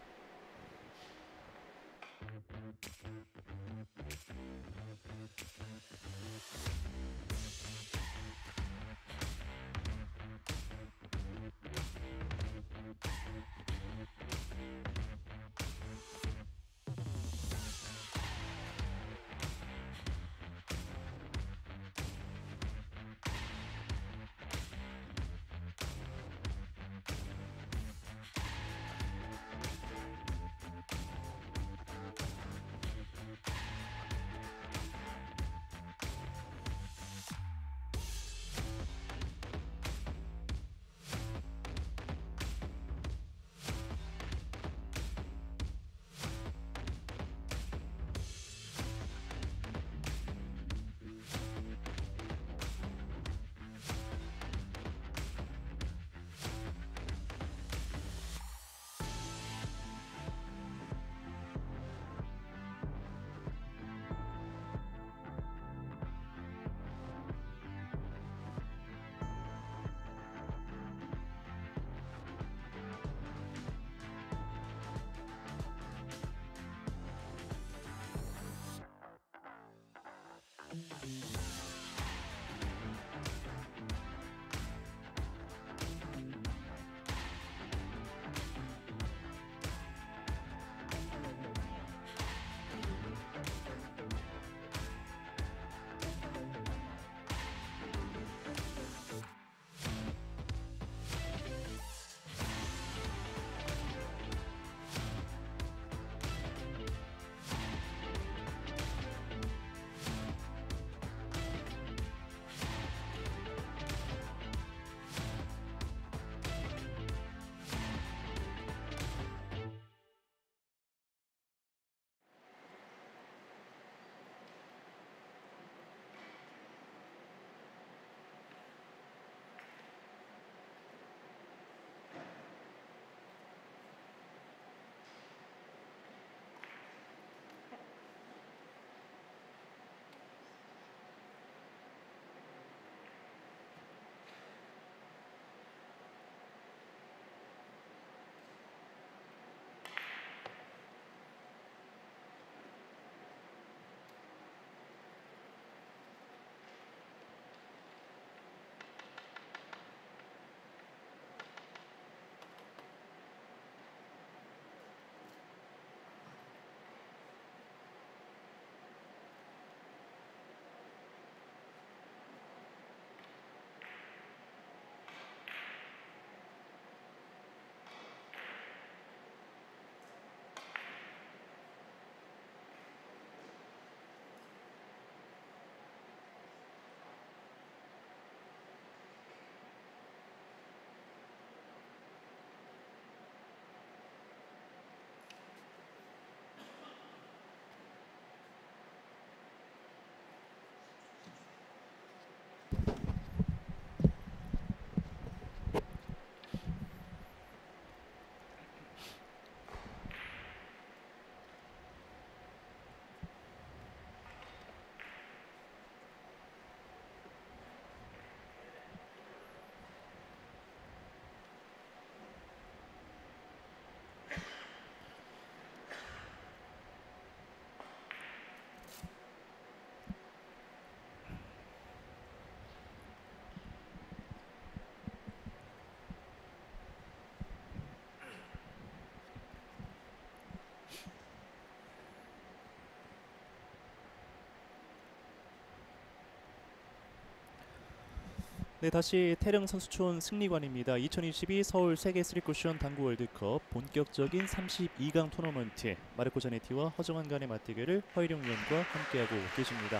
네, 다시 태릉 선수촌 승리관입니다. 2022 서울 세계 쓰리쿠션 당구 월드컵 본격적인 32강 토너먼트 마르코 자네티와 허정환 간의 맞대결을 허일용 위원과 함께하고 계십니다.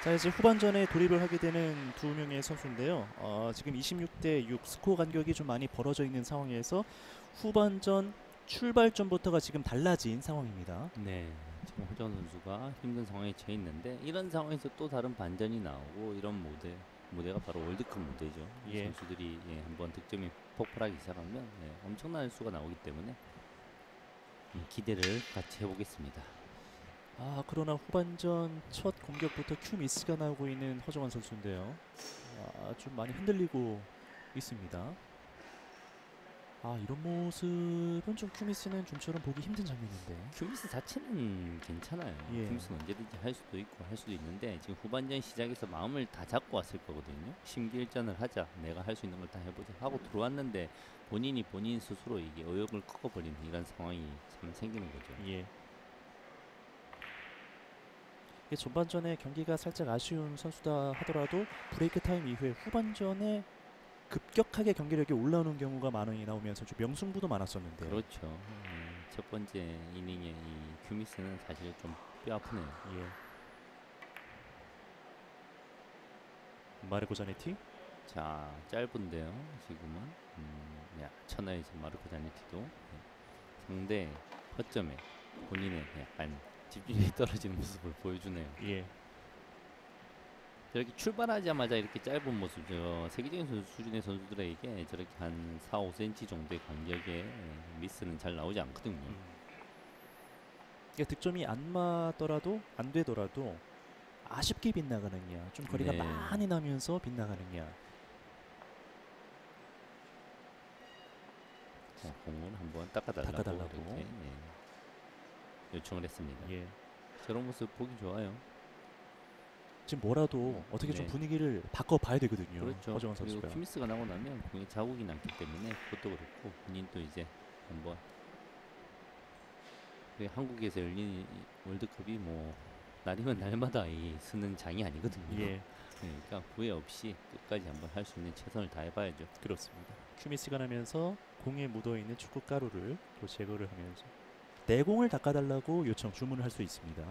자, 이제 후반전에 돌입을 하게 되는 두 명의 선수인데요. 지금 26대 6 스코어 간격이 좀 많이 벌어져 있는 상황에서 후반전 출발점부터가 지금 달라진 상황입니다. 네, 지금 허정원 선수가 힘든 상황에 처해 있는데 이런 상황에서 또 다른 반전이 나오고 이런 무대가 바로 월드컵 무대죠. 이 예. 선수들이 한번 득점이 폭발하기 시작하면 엄청난 수가 나오기 때문에 기대를 같이 해보겠습니다. 그러나 후반전 첫 공격부터 큐 미스가 나오고 있는 허정환 선수인데요. 좀 많이 흔들리고 있습니다. 이런 모습은 좀 큐 미스는 좀처럼 보기 힘든 장면인데. 큐미스 자체는 괜찮아요. 예. 큐미스는 언제든지 할 수도 있고 할 수도 있는데 지금 후반전 시작에서 마음을 다 잡고 왔을 거거든요. 심기일전을 하자, 내가 할 수 있는 걸 다 해보자 하고 들어왔는데 본인이 본인 스스로 이게 의욕을 꺾어버리는 이런 상황이 참 생기는 거죠. 예. 이게 전반전에 경기가 살짝 아쉬운 선수다 하더라도 브레이크 타임 이후에 후반전에 급격하게 경기력이 올라오는 경우가 많이 나오면서 좀 명승부도 많았었는데. 그렇죠. 첫 번째 이닝의 이 큐미스는 사실 좀 뼈 아프네요. 예. 마르코 자네티. 자, 짧은데요. 지금은 천하의 마르코 자네티도 상대 허점에 본인의 약간 집중력이 떨어지는 모습을 보여주네요. 예. 저렇게 출발하자마자 이렇게 짧은 모습, 세계적인 수준의 선수들에게 저렇게 한 4, 5cm 정도의 간격에 미스는 잘 나오지 않거든요. 이게 득점이 안 맞더라도 안 되더라도 아쉽게 빗나가느냐, 좀 거리가 네. 많이 나면서 빗나가느냐. 자, 공을 한번 닦아달라고 이렇게 요청을 했습니다. 예. 저런 모습 보기 좋아요. 지금 뭐라도 어떻게 좀 네. 분위기를 바꿔봐야 되거든요. 그렇죠. 허정환 그리고 선수가. 큐미스가 나고 나면 공에 자국이 남기 때문에 그것도 그렇고 본인도 이제 한번 한국에서 열리는 월드컵이 뭐 날이면 날마다 쓰는 장이 아니거든요. 예. 그러니까 후회 없이 끝까지 한번 할 수 있는 최선을 다해봐야죠. 그렇습니다. 큐미스가 나면서 공에 묻어있는 축구 가루를 또 제거를 하면서 내공을 닦아달라고 주문을 할 수 있습니다.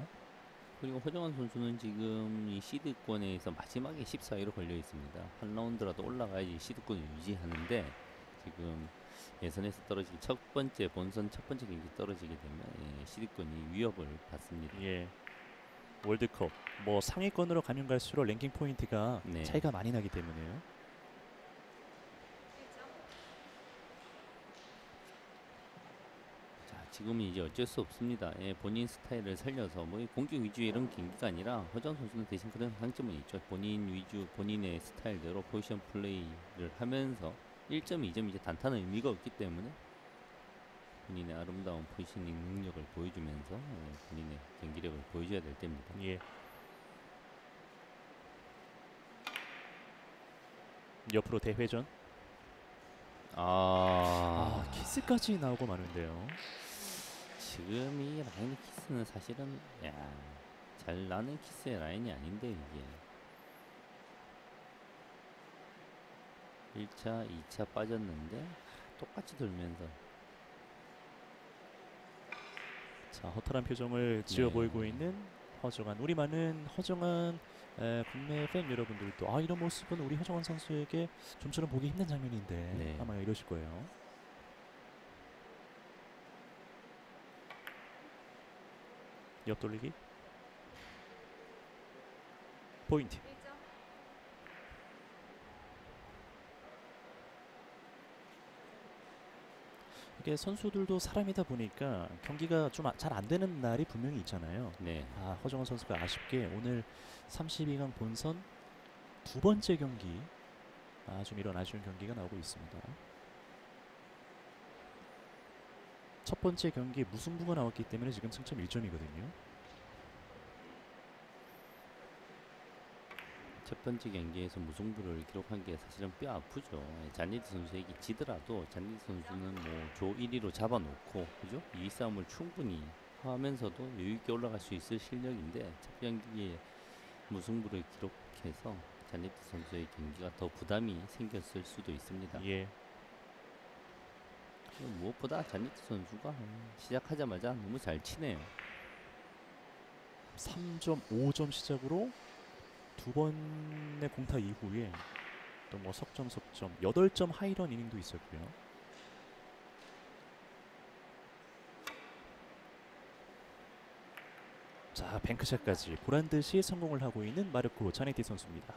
그리고 허정환 선수는 지금 이 시드권에서 마지막에 14위로 걸려 있습니다. 한 라운드라도 올라가야지 시드권을 유지하는데 지금 예선에서 떨어지기 본선 첫 번째 경기 떨어지게 되면 시드권이 위협을 받습니다. 예. 월드컵 뭐 상위권으로 가면 갈수록 랭킹 포인트가 네. 차이가 많이 나기 때문에요. 자, 지금은 이제 어쩔 수 없습니다. 본인 스타일을 살려서 뭐 공격 위주의 이런 경기가 아니라 허정환 선수는 대신 그런 장점은 있죠. 본인 위주 본인의 스타일대로 포지션 플레이를 하면서 1점, 2점 이제 단타는 의미가 없기 때문에 본인의 아름다운 포지셔닝 능력을 보여주면서 본인의 경기력을 보여줘야 될 때입니다. 예. 옆으로 대회전. 키스까지 나오고 마는데요. 지금 이 라인 키스는 사실은 잘 나는 키스의 라인이 아닌데 이게 1차, 2차 빠졌는데 똑같이 돌면서 자, 허탈한 표정을 지어 네. 보이고 있는 허정환. 우리 많은 허정환 국내 팬 여러분들도 이런 모습은 우리 허정환 선수에게 좀처럼 보기 힘든 장면인데 네. 아마 이러실 거예요. 옆돌리기. 포인트. 이게 선수들도 사람이다 보니까 경기가 좀 잘 안 되는 날이 분명히 있잖아요. 네. 허정환 선수가 아쉽게 오늘 32강 본선 두 번째 경기 좀 이런 아쉬운 경기가 나오고 있습니다. 첫 번째 경기 무승부가 나왔기 때문에 지금 승점 1점이거든요. 첫 번째 경기에서 무승부를 기록한 게 사실은 뼈 아프죠. 잔니트 선수에게 지더라도 잔니트 선수는 뭐 조 1위로 잡아놓고 그죠? 2위 싸움을 충분히 하면서도 여유 있게 올라갈 수 있을 실력인데 첫 경기에 무승부를 기록해서 자네트 선수의 경기가 더 부담이 생겼을 수도 있습니다. 예. 무엇보다 자네트 선수가 시작하자마자 너무 잘 치네요. 3점, 5점 시작으로 두 번의 공타 이후에 또 뭐 석점 8점 하이런 이닝도 있었고요. 자, 뱅크샷까지 보란 듯이 성공을 하고 있는 마르코 자네티 선수입니다.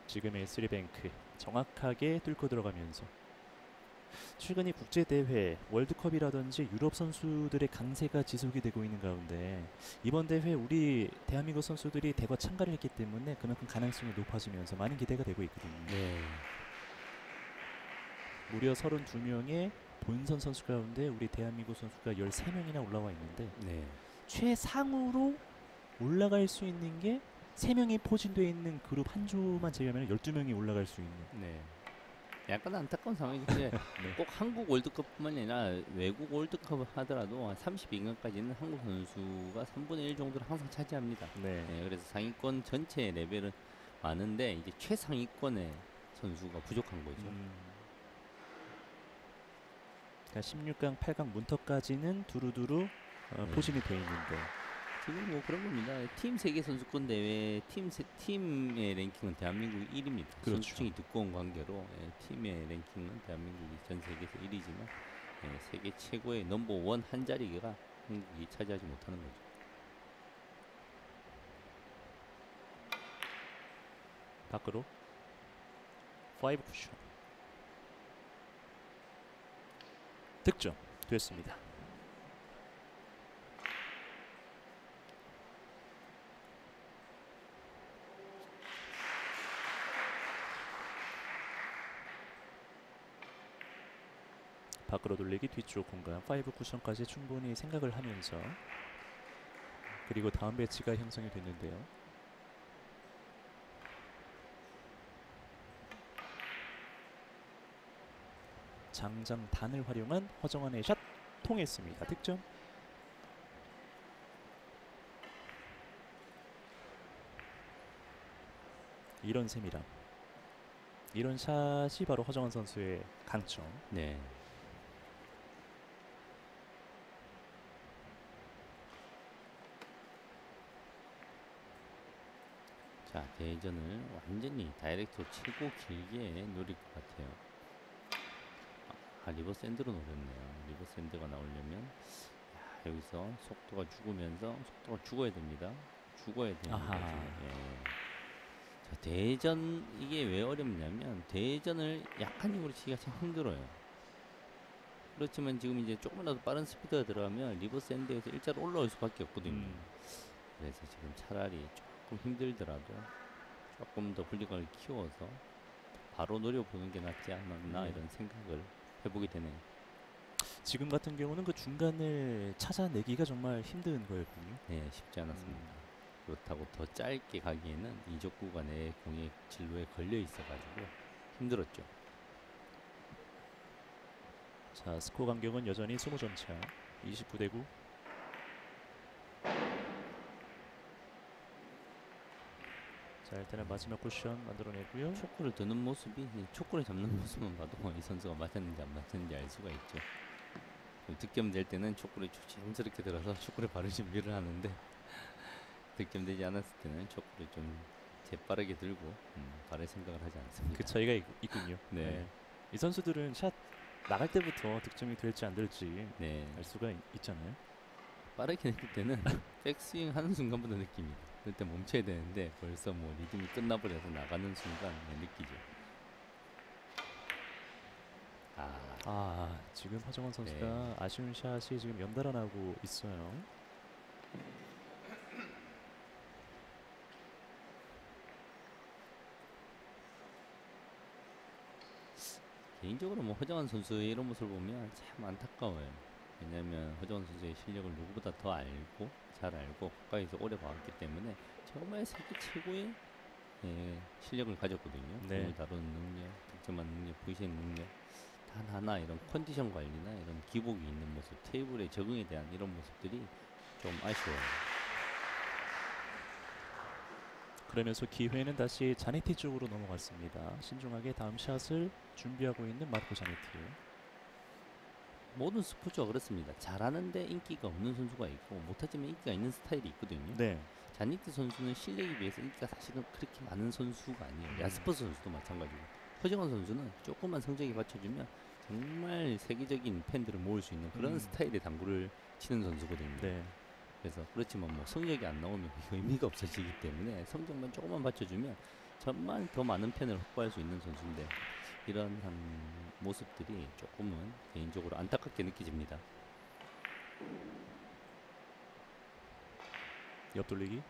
지금의 3뱅크 정확하게 뚫고 들어가면서 최근에 국제대회 월드컵이라든지 유럽 선수들의 강세가 지속이 되고 있는 가운데 이번 대회 우리 대한민국 선수들이 대거 참가를 했기 때문에 그만큼 가능성이 높아지면서 많은 기대가 되고 있거든요. 네. 무려 32명의 본선 선수 가운데 우리 대한민국 선수가 13명이나 올라와 있는데 네. 최상으로 올라갈 수 있는 게 3명이 포진되어 있는 그룹 한 조만 제외하면 12명이 올라갈 수 있는. 네. 약간 안타까운 상황인데 네. 꼭 한국 월드컵뿐만 아니라 외국 월드컵 하더라도 32강까지는 한국 선수가 3분의 1 정도를 항상 차지합니다. 네. 네, 그래서 상위권 전체 레벨은 많은데 이제 최상위권의 선수가 부족한 거죠. 그러니까 16강, 8강 문턱까지는 두루두루 네. 포진이 돼 있는데 지금 뭐 그런 겁니다. 팀 세계 선수권 대회 팀의 랭킹은 대한민국이 1위입니다. 그렇죠. 선수층이 두꺼운 관계로 팀의 랭킹은 대한민국이 전 세계에서 1위지만 세계 최고의 넘버 1 한 자리가 한국이 차지하지 못하는 거죠. 밖으로 5 쿠션 득점 됐습니다. 밖으로 돌리기 뒤쪽 공간 5 쿠션까지 충분히 생각을 하면서 그리고 다음 배치가 형성이 됐는데요. 장장단을 활용한 허정환의 샷 통했습니다. 득점. 이런 셈이라 이런 샷이 바로 허정환 선수의 강점. 네. 자, 대전을 완전히 다이렉트로 치고 길게 노릴 것 같아요. 리버스 샌드로 노렸네요. 리버스 샌드가 나오려면 여기서 속도가 죽으면서 속도가 죽어야 됩니다. 죽어야 됩니다. 지금. 자, 대전 이게 왜 어렵냐면 대전을 약한 힘으로 치기가 참 힘들어요. 그렇지만 지금 이제 조금이라도 빠른 스피드가 들어가면 리버스 샌드에서 일자로 올라올 수밖에 없거든요. 그래서 지금 차라리 조금 힘들더라도 조금 더 분리감을 키워서 바로 노려보는 게 낫지 않았나 이런 생각을 해보게 되네요. 지금 같은 경우는 그 중간을 찾아내기가 정말 힘든 거였군요. 네, 쉽지 않았습니다. 그렇다고 더 짧게 가기에는 이적 구간에 공의 진로에 걸려 있어가지고 힘들었죠. 자, 스코어 간격은 여전히 20점 차. 29대 9. 자, 일단은 마지막 쿠션 만들어내고요. 초크를 드는 모습이 초크를 잡는 모습만 봐도 이 선수가 맞았는지 안 맞았는지 알 수가 있죠. 득점될 때는 초크를 조심스럽게 들어서 초크를 바로 준비를 하는데 득점되지 않았을 때는 초크를 좀 재빠르게 들고 바를 생각을 하지 않습니다. 그 차이가 있군요. 네. 이 선수들은 샷 나갈 때부터 득점이 될지 안 될지 네. 알 수가 있잖아요. 빠르게 낼 때는 백스윙 하는 순간부터 느낍니다. 그때 멈춰야 되는데 벌써 뭐 리듬이 끝나버려서 나가는 순간 느끼죠. 지금 허정환 선수가 네. 아쉬운 샷이 지금 연달아 나오고 있어요. 개인적으로 뭐 허정환 선수의 이런 모습을 보면 참 안타까워요. 왜냐하면 허정환 선수의 실력을 누구보다 더 알고 잘 알고 가까이서 오래 봐왔기 때문에 정말 세계 최고의 실력을 가졌거든요. 네. 공을 다루는 능력, 득점하는 능력, 부시의 능력 다 하나하나 이런 컨디션 관리나 이런 기복이 있는 모습, 테이블의 적응에 대한 이런 모습들이 좀 아쉬워요. 그러면서 기회는 다시 자네티 쪽으로 넘어갔습니다. 신중하게 다음 샷을 준비하고 있는 마르코 자네티. 모든 스포츠가 그렇습니다. 잘하는데 인기가 없는 선수가 있고 못하지만 인기가 있는 스타일이 있거든요. 네. 자니트 선수는 실력에 비해서 인기가 사실은 그렇게 많은 선수가 아니에요. 야스퍼스 선수도 마찬가지고. 허정환 선수는 조금만 성적이 받쳐주면 정말 세계적인 팬들을 모을 수 있는 그런 스타일의 당구를 치는 선수거든요. 네. 그래서 그렇지만 뭐 성적이 안 나오면 의미가 없어지기 때문에 성적만 조금만 받쳐주면 정말 더 많은 팬을 확보할 수 있는 선수인데 이런 한 모습들이 조금은 개인적으로 안타깝게 느껴집니다. 옆돌리기.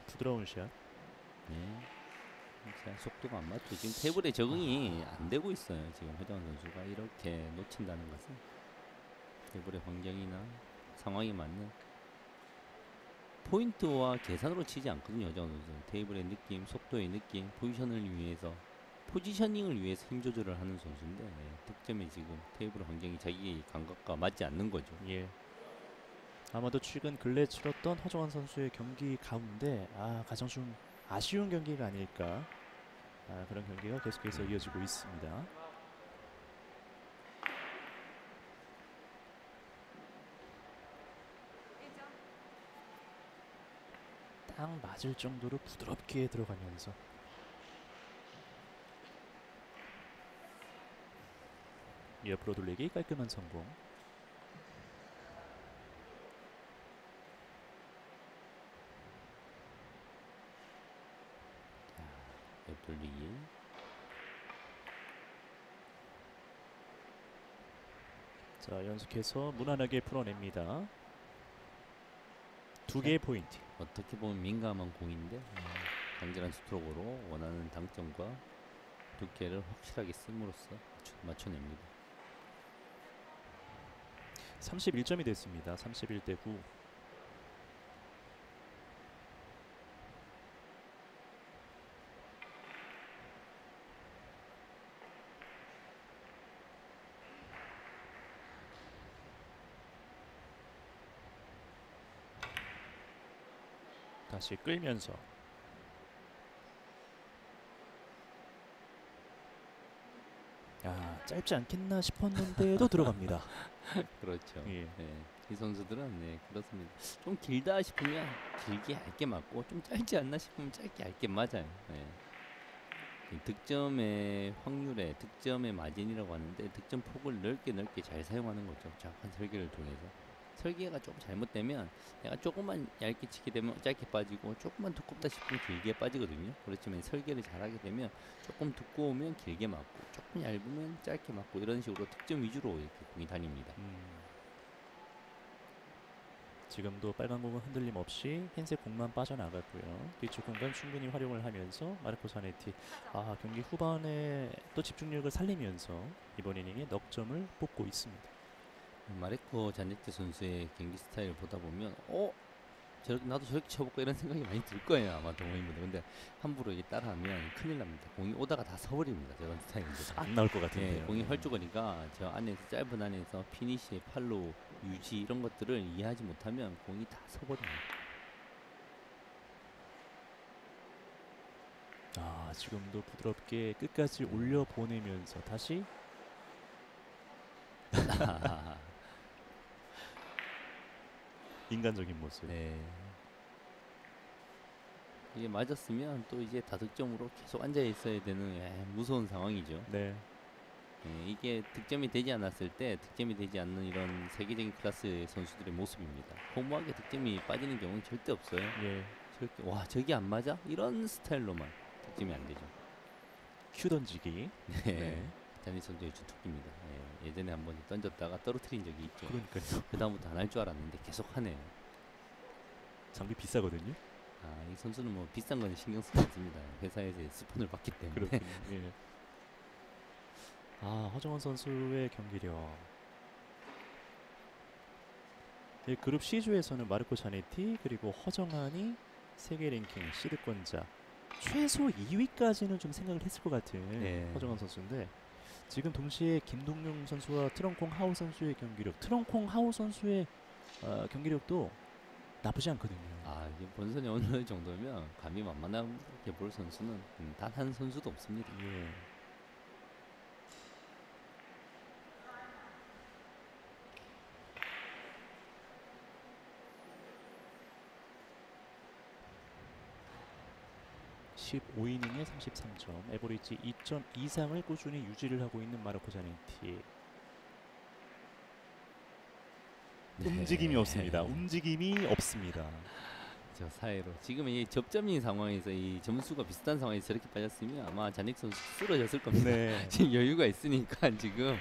부드러운 샷. 네. 자, 속도가 안 맞죠. 지금 테이블에 적응이 안 되고 있어요. 지금 허정환 선수가 이렇게 놓친다는 것은 테이블의 환경이나 상황이 맞는 포인트와 계산으로 치지 않거든요. 허정환 선수는 테이블의 느낌, 속도의 느낌, 포지셔닝을 위해서 힘 조절을 하는 선수인데 득점에 지금 테이블 환경이 자기 감각과 맞지 않는 거죠. 예. 아마도 최근 근래 치렀던 허정환 선수의 경기 가운데 가장 좀 아쉬운 경기가 아닐까. 그런 경기가 계속해서 이어지고 있습니다. 딱 맞을 정도로 부드럽게 들어가면서 옆으로 돌리기 깔끔한 성공. 옆돌리기. 자, 연속해서 무난하게 풀어냅니다. 두 개의 포인트. 어떻게 보면 민감한 공인데 강렬한 스트로크로 원하는 당점과 두께를 확실하게 씀으로써 맞춰냅니다. 31점이 됐습니다. 31대 9. 다시 끌면서 짧지 않겠나 싶었는데도 들어갑니다. 그렇죠. 예. 네. 이 선수들은 그렇습니다. 좀 길다 싶으면 길게 얇게 맞고 좀 짧지 않나 싶으면 짧게 얇게 맞아요. 이 득점의 확률에 득점의 마진이라고 하는데 득점 폭을 넓게 잘 사용하는 거죠. 정확한 설계를 통해서. 설계가 조금 잘못되면 내가 조금만 얇게 치게 되면 짧게 빠지고 조금만 두껍다 싶으면 길게 빠지거든요. 그렇지만 설계를 잘하게 되면 조금 두꺼우면 길게 맞고 조금 얇으면 짧게 맞고 이런 식으로 득점 위주로 이렇게 공이 다닙니다. 지금도 빨간 공은 흔들림 없이 흰색 공만 빠져나갔고요. 뒤쪽 공간 충분히 활용을 하면서 마르코 자네티 경기 후반에 또 집중력을 살리면서 이번 이닝에 넉점을 뽑고 있습니다. 마레코 자네트 선수의 경기 스타일을 보다 보면 나도 저렇게 쳐볼까 이런 생각이 많이 들 거예요 아마 동호인분들. 근데 함부로 이게 따라하면 큰일 납니다. 공이 오다가 다 서버립니다. 저런 스타일인데 안 나올 것 같은데요. 공이 헐쭉하니까 저 안에서 짧은 안에서 피니시, 팔로 유지 이런 것들을 이해하지 못하면 공이 다 서버립니다. 지금도 부드럽게 끝까지 올려 보내면서 다시 인간적인 모습. 네. 이게 맞았으면 또 이제 다득점으로 계속 앉아 있어야 되는 무서운 상황이죠. 네. 이게 득점이 되지 않았을 때 득점이 되지 않는 이런 세계적인 클래스의 선수들의 모습입니다. 허무하게 득점이 빠지는 경우는 절대 없어요. 예. 와 저기 안 맞아? 이런 스타일로만 득점이 안 되죠. 큐 던지기. 네. 자니 선수의 주특기입니다. 예전에 한번 던졌다가 떨어뜨린 적이 있죠. 그러니까요. 그 다음부터 안 할 줄 알았는데 계속 하네요. 장비 비싸거든요. 이 선수는 뭐 비싼 건 신경 쓰지 않습니다. 회사에서 스폰을 받기 때문에. 그렇군요. 예. 허정환 선수의 경기력. 그룹 C조에서는 마르코 자네티 그리고 허정환이 세계 랭킹 시드권자 최소 2위까지는 좀 생각을 했을 것 같은 네. 허정환 선수인데 지금 동시에 김동용 선수와 트렁콩 하우 선수의 경기력, 트렁콩 하우 선수의 경기력도 나쁘지 않거든요. 아, 이게 본선이 어느 정도면 감히 만만하게 볼 선수는 단 한 선수도 없습니다. 예. (15이닝에) 33점, 에버리지 2점 이상을 꾸준히 유지를 하고 있는 마르코 자네티. 움직임이 없습니다. 움직임이 없습니다. 저 사이로 지금 이 접점인 상황에서 이 점수가 비슷한 상황에서 저렇게 빠졌으면 아마 자닉 선수 쓰러졌을 겁니다. 네. 지금 여유가 있으니까 지금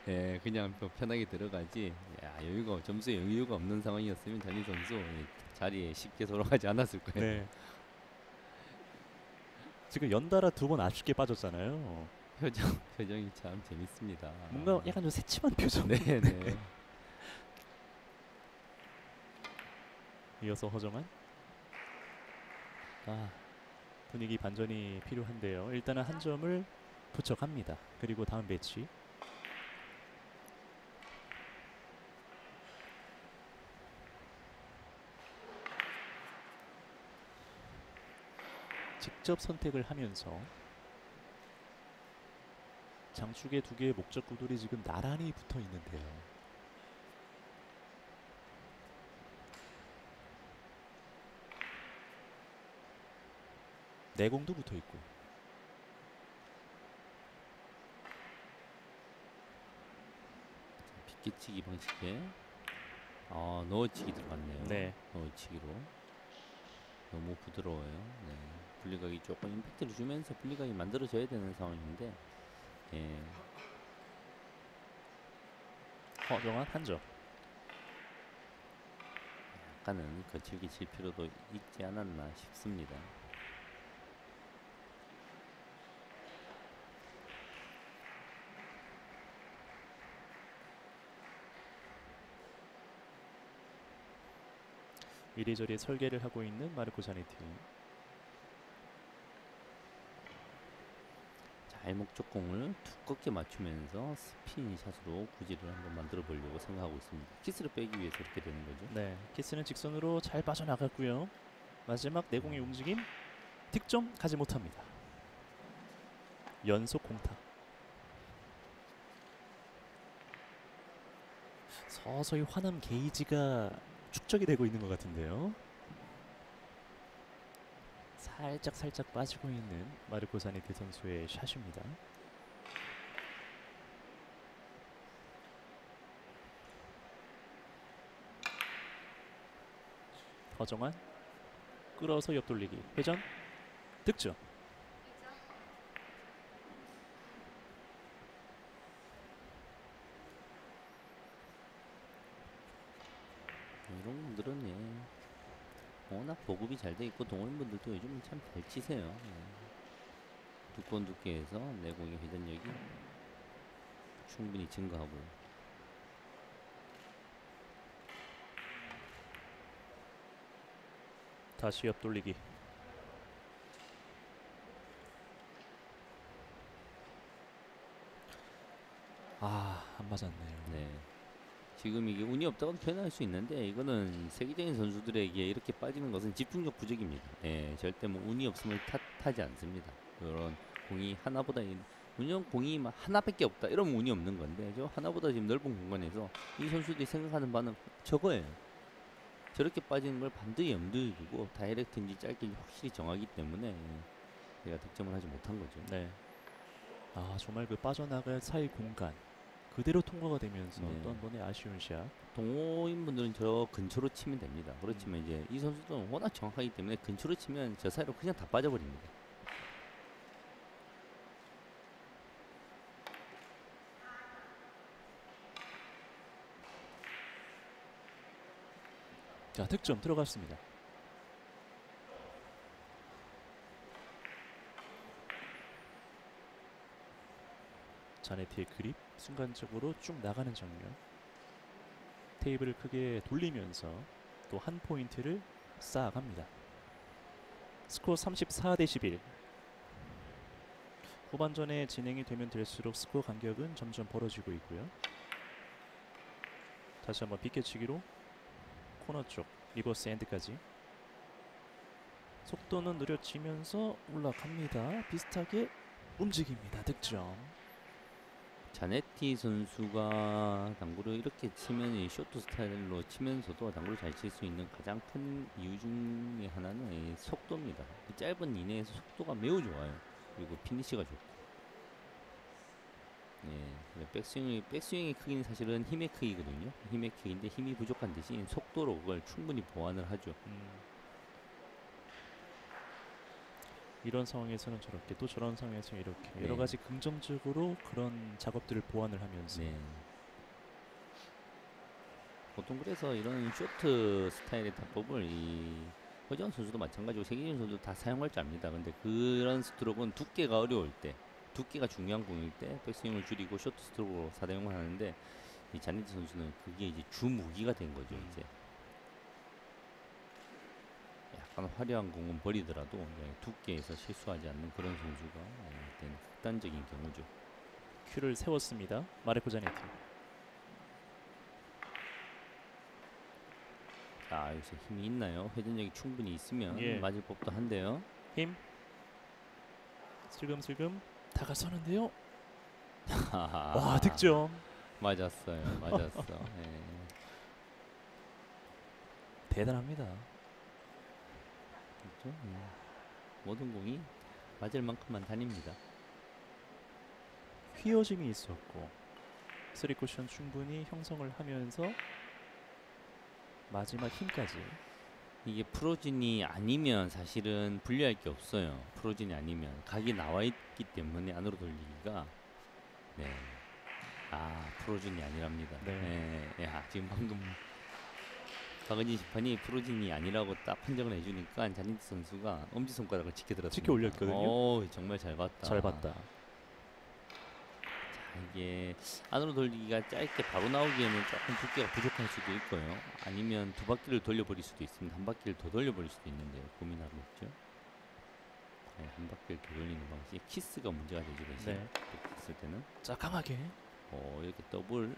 예, 그냥 또 편하게 들어가지. 야, 여유가 점수에 여유가 없는 상황이었으면 자닉 선수 자리에 쉽게 돌아가지 않았을 거예요. 네. 지금 연달아 2번 아쉽게 빠졌잖아요. 표정이 참 재밌습니다. 뭔가 약간 좀 새침한 표정. 네, 네. 이어서 허정환. 분위기 반전이 필요한데요. 일단은 한 점을 부척합니다. 그리고 다음 배치. 직접 선택을 하면서 장축의 2개의 목적구들이 지금 나란히 붙어 있는데요. 내공도 붙어 있고. 빗기치기 방식에 넣어치기 들어갔네요. 네. 넣어치기로 너무 부드러워요. 네. 분리각이 조금 임팩트를 주면서 분리각이 만들어져야 되는 상황인데 예. 허정환 한 점. 약간은 거칠게 칠 필요도 있지 않았나 싶습니다. 이리저리 설계를 하고 있는 마르코 자네티. 잘 목적공을 두껍게 맞추면서 스핀 샷으로 구질을 한번 만들어 보려고 생각하고 있습니다. 키스를 빼기 위해서 이렇게 되는 거죠. 네, 키스는 직선으로 잘 빠져나갔고요. 마지막 내공의 움직임 득점 가지 못합니다. 연속 공타. 서서히 화남 게이지가 축적이 되고 있는 것 같은데요. 살짝 빠지고 있는 마르코 자네티 선수의 샷입니다. 허정환 끌어서 옆돌리기 회전 득점. 이런 분들은 워낙 보급이 잘 돼 있고 동호인분들도 요즘 참 잘 치세요. 두꺼운 두께에서 내공의 회전력이 충분히 증가하고요. 다시 옆돌리기. 안 맞았네요. 네. 지금 이게 운이 없다고 표현할 수 있는데 이거는 세계적인 선수들에게 이렇게 빠지는 것은 집중력 부족입니다. 절대 뭐 운이 없음을 탓하지 않습니다. 그런 공이 하나보다 운영 공이 막 하나밖에 없다 이러면 운이 없는 건데 저 하나보다 지금 넓은 공간에서 이 선수들이 생각하는 바는 저거예요. 저렇게 빠지는 걸 반드시 염두에 두고 다이렉트인지 짧게인지 확실히 정하기 때문에 제가 득점을 하지 못한 거죠. 네. 정말 그 빠져나갈 사이 공간 그대로 통과가 되면서 네. 또 한 번의 아쉬운 샷. 동호인분들은 저 근처로 치면 됩니다. 그렇지만 이제 이 선수들은 워낙 정확하기 때문에 근처로 치면 저 사이로 그냥 다 빠져버립니다. 자, 득점 들어갔습니다. 자네티의 그립 순간적으로 쭉 나가는 장면. 테이블을 크게 돌리면서 또 한 포인트를 쌓아갑니다. 스코어 34대 11. 후반전에 진행이 되면 될수록 스코어 간격은 점점 벌어지고 있고요. 다시 한번 빗개치기로 코너 쪽 리버스 엔드까지. 속도는 느려지면서 올라갑니다. 비슷하게 움직입니다. 득점. 자네티 선수가 당구를 이렇게 치면 이 쇼트 스타일로 치면서도 당구를 잘 칠 수 있는 가장 큰 이유 중에 하나는 이 속도입니다. 이 짧은 이내에서 속도가 매우 좋아요. 그리고 피니시가 좋고. 네, 백스윙의 크기는 사실은 힘의 크기거든요. 힘의 크기인데 힘이 부족한 대신 속도로 그걸 충분히 보완을 하죠. 이런 상황에서는 저렇게 또 저런 상황에서 이렇게 네. 여러 가지 긍정적으로 그런 작업들을 보완을 하면서 네. 보통 그래서 이런 쇼트 스타일의 타법을 이 허지원 선수도 마찬가지고 세계진 선수도 다 사용할 줄 압니다. 근데 그런 스트로크는 두께가 어려울 때, 두께가 중요한 공일 때 백스윙을 줄이고 쇼트 스트로크로 사용을 하는데 이 자네트 선수는 그게 이제 주 무기가 된 거죠. 이제 약간 화려한 공은 버리더라도 두께에서 실수하지 않는 그런 선수가 된 극단적인 경우죠. 큐를 세웠습니다. 마르코 자네티. 아, 여기서 힘이 있나요? 회전력이 충분히 있으면 예. 맞을 법도 한데요. 힘. 슬금슬금 다가서는데요. 와, 득점. 맞았어요. 맞았어. 예. 대단합니다. 그렇죠? 모든 공이 맞을 만큼만 다닙니다. 휘어짐이 있었고 3쿠션 충분히 형성을 하면서 마지막 힘까지. 이게 프로진이 아니면 사실은 분리할 게 없어요. 프로진이 아니면 각이 나와 있기 때문에 안으로 돌리기가 네. 아, 프로진이 아니랍니다. 네. 네. 야, 지금 방금 박은진 심판이 프로진이 아니라고 딱 판정을 해주니까 자니트 선수가 엄지손가락을 지켜들었습니다. 지켜 올렸거든요. 오, 정말 잘 봤다. 잘 봤다. 자, 이게 안으로 돌리기가 짧게 바로 나오기에는 조금 두께가 부족할 수도 있고요. 아니면 두 바퀴를 돌려버릴 수도 있습니다. 한 바퀴를 더 돌려버릴 수도 있는데요. 고민하고 있죠. 네, 한 바퀴를 더 돌리는 방식. 키스가 문제가 되죠. 대신 네. 이렇게 했을 때는 자, 강하게. 이렇게 더블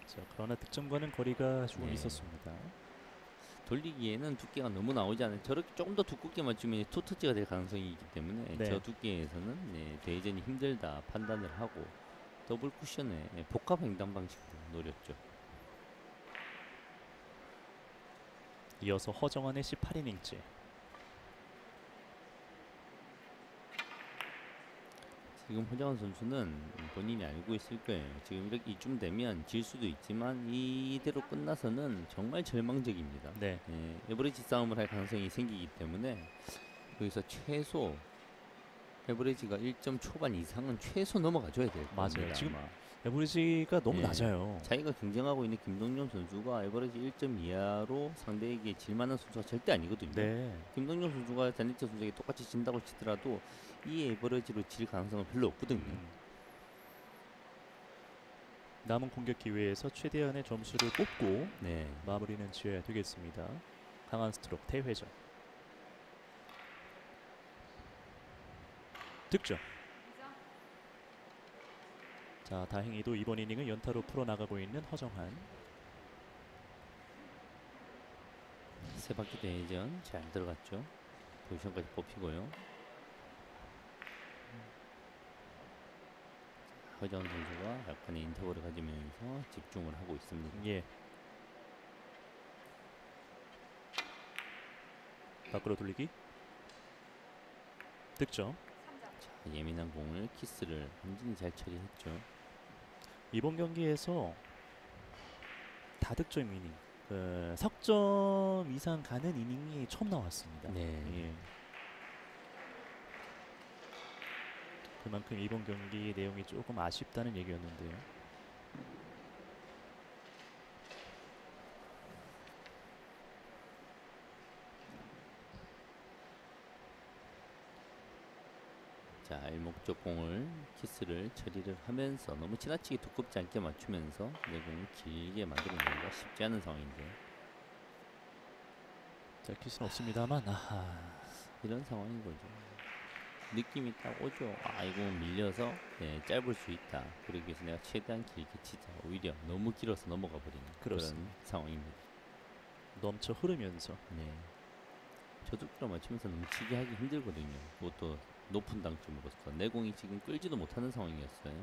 자, 그러나 득점과는 거리가 조금 네. 있었습니다. 돌리기에는 두께가 너무 나오지 않아요. 저렇게 조금 더 두껍게 맞추면 투터치가 될 가능성이 있기 때문에 네. 저 두께에서는 대회전이 힘들다 판단을 하고 더블 쿠션에 복합 횡단 방식을 노렸죠. 이어서 허정환의 18이닝째. 지금 허정환 선수는 본인이 알고 있을 거예요. 지금 이렇게 이쯤 되면 질 수도 있지만 이대로 끝나서는 정말 절망적입니다. 네. 에버리지 싸움을 할 가능성이 생기기 때문에 여기서 최소 에버리지가 1점 초반 이상은 최소 넘어가줘야 돼요. 맞아요. 지금 에버리지가 너무 낮아요. 자기가 경쟁하고 있는 김동현 선수가 에버리지 1점 이하로 상대에게 질만한 선수가 절대 아니거든요. 네. 김동현 선수가 자니트 선수에게 똑같이 진다고 치더라도 이 에버리지로 질 가능성은 별로 없거든요. 남은 공격 기회에서 최대한의 점수를 뽑고 네. 마무리는 지어야 되겠습니다. 강한 스트로크 대회전. 득점. 자, 다행히도 이번 이닝은 연타로 풀어나가고 있는 허정환. 세 바퀴 대회전 잘 들어갔죠. 포지션까지 뽑히고요. 허정환 선수가 약간의 인터벌을 가지면서 집중을 하고 있습니다. 예. 밖으로 돌리기. 득점. 자, 예민한 공을 키스를 완전히 잘 처리했죠. 이번 경기에서 다득점 이닝, 석점 이상 가는 이닝이 처음 나왔습니다. 네. 예. 그만큼 이번 경기 내용이 조금 아쉽다는 얘기였는데요. 자, 일목적 공을 키스를 처리를 하면서 너무 지나치게 두껍지 않게 맞추면서 내 공을 길게 만들어내기가 쉽지 않은 상황인데 들킬 수는 없습니다만 이런 상황인 거죠. 느낌이 딱 오죠. 아 이거 밀려서 짧을 수 있다. 그러기 위해서 내가 최대한 길게 치자. 오히려 너무 길어서 넘어가 버리는 그렇습니다. 그런 상황입니다. 넘쳐 흐르면서 네. 저속도로 맞추면서 넘치게 하기 힘들거든요. 그것도 높은 당점으로서 내공이 지금 끌지도 못하는 상황이었어요.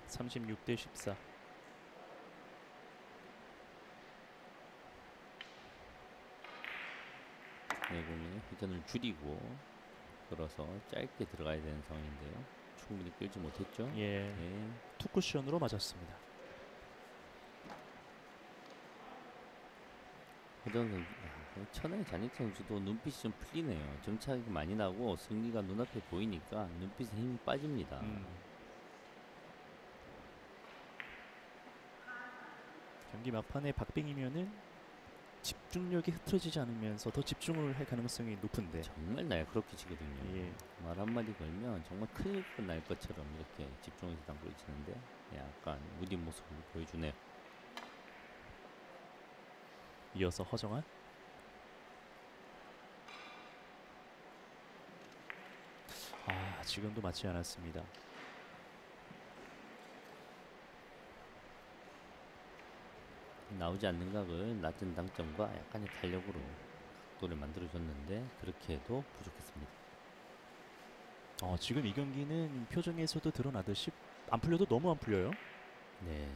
36대 14. 내공이 회전을 줄이고 걸어서 짧게 들어가야 되는 상황인데요. 충분히 끌지 못했죠. 예, 네. 투쿠션으로 맞았습니다. 허전 선수, 천하의 자닉 선수도 눈빛이 좀 풀리네요. 점차가 많이 나고 승리가 눈앞에 보이니까 눈빛에 힘이 빠집니다. 경기 막판에 박빙이면은 집중력이 흐트러지지 않으면서 더 집중을 할 가능성이 높은데. 정말 날카롭게 치거든요. 예, 말 한마디 걸면 정말 큰일 날 것처럼 이렇게 집중해서 당구를 치는데 약간 무딘 모습을 보여주네요. 이어서 허정한. 지금도 맞지 않았습니다. 나오지 않는 각을 낮은 당점과 약간의 탄력으로 각도를 만들어줬는데 그렇게 해도 부족했습니다. 지금 이 경기는 표정에서도 드러나듯이 안 풀려도 너무 안 풀려요. 네.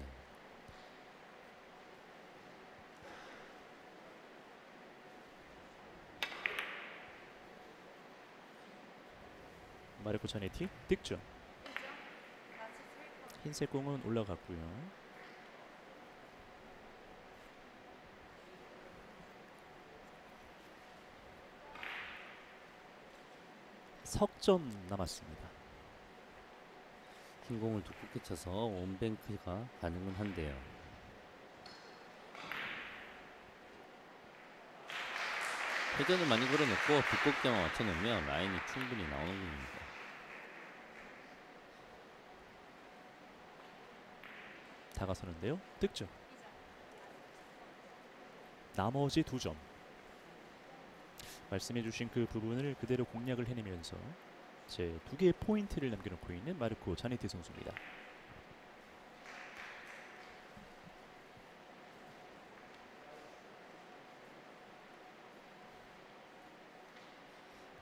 마르코 자네티 득점. 흰색 공은 올라갔고요. 석점 남았습니다. 흰 공을 두껍게 쳐서 원뱅크가 가능은 한데요. 회전을 많이 걸어놓고 두껍게만 맞춰놓으면 라인이 충분히 나오는 겁니다. 다가서는데요. 득점. 나머지 2점. 말씀해주신 그 부분을 그대로 공략을 해내면서 제 2개의 포인트를 남겨놓고 있는 마르코 자네티 선수입니다.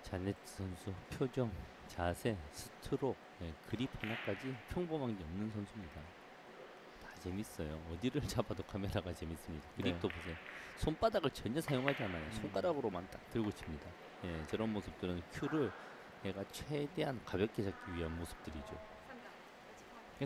자네트 선수 표정, 자세, 스트로크, 그립 하나까지 평범한 게 없는 선수입니다. 다 재밌어요. 어디를 잡아도 카메라가 재밌습니다. 그립도 보세요. 손바닥을 전혀 사용하지 않아요. 손가락으로만 딱 들고 칩니다. 저런 모습들은 큐를 얘가 최대한 가볍게 잡기 위한 모습들이죠.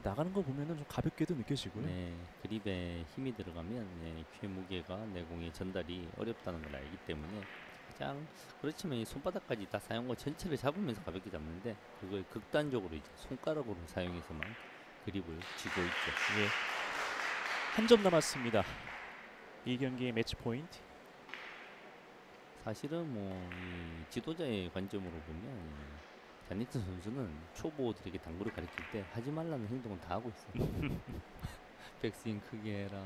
나가는 거 보면은 좀 가볍게도 느껴지고요. 네, 그립에 힘이 들어가면 큐의 무게가 내공에 전달이 어렵다는 걸 알기 때문에 가장 그렇지만 이 손바닥까지 다 사용과 전체를 잡으면서 가볍게 잡는데 그걸 극단적으로 이제 손가락으로 사용해서만 그립을 쥐고 있죠. 예. 한 점 남았습니다. 이 경기의 매치 포인트. 사실은 이 지도자의 관점으로 보면 자니트 선수는 초보들에게 당구를 가르칠 때 하지 말라는 행동을 다 하고 있어요. 백스윙 크게 해라,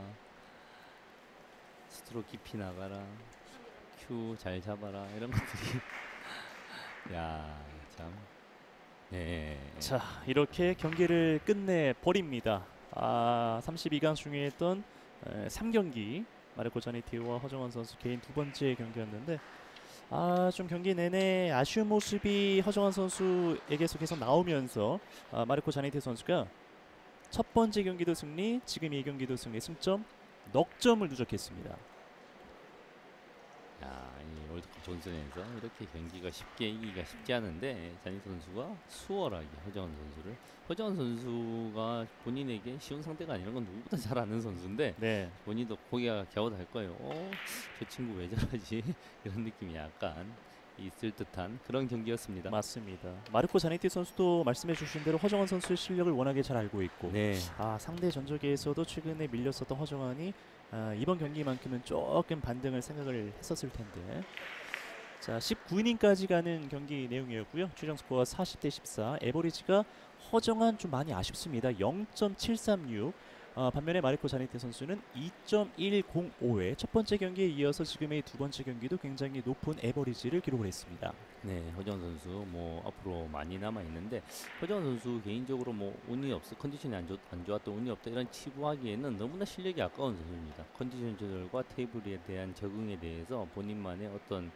스트로크 깊이 나가라, 큐 잘 잡아라, 이런 것들이 야 참. 네. 자, 이렇게 경기를 끝내 버립니다. 32강 중요했던 3경기 마르코 자네티와 허정원 선수 개인 2번째 경기였는데 좀 경기 내내 아쉬운 모습이 허정원 선수에게서 계속 나오면서 마르코 자네티 선수가 첫 번째 경기도 승리, 지금 이 경기도 승리, 승점 넉 점을 누적했습니다. 이 월드컵 본선에서 이렇게 경기가 쉽게 이기기가 쉽지 않은데 자니트 선수가 수월하게 허정원 선수가 본인에게 쉬운 상대가 아니라는 건 누구보다 잘 아는 선수인데 네, 본인도 고개가 갸웃할 거예요. 저 친구 왜 저러지? 이런 느낌이 약간 있을 듯한 그런 경기였습니다. 맞습니다. 마르코 자네티 선수도 말씀해주신 대로 허정원 선수의 실력을 워낙에 잘 알고 있고 네. 상대 전적에서도 최근에 밀렸었던 허정원이 이번 경기만큼은 조금 반등을 생각을 했었을 텐데 자 19이닝까지 가는 경기 내용이었고요. 최종 스코어 40대 14. 에버리지가 허정한 좀 많이 아쉽습니다. 0.736. 반면에 마르코 자네티 선수는 2.105의 첫 번째 경기에 이어서 지금의 두 번째 경기도 굉장히 높은 에버리지를 기록을 했습니다. 네, 허정원 선수 뭐 앞으로 많이 남아 있는데 허정원 선수 개인적으로 뭐 운이 없어 컨디션이 안 좋았다 운이 없다 이런 치부하기에는 너무나 실력이 아까운 선수입니다. 컨디션 조절과 테이블에 대한 적응에 대해서 본인만의 어떤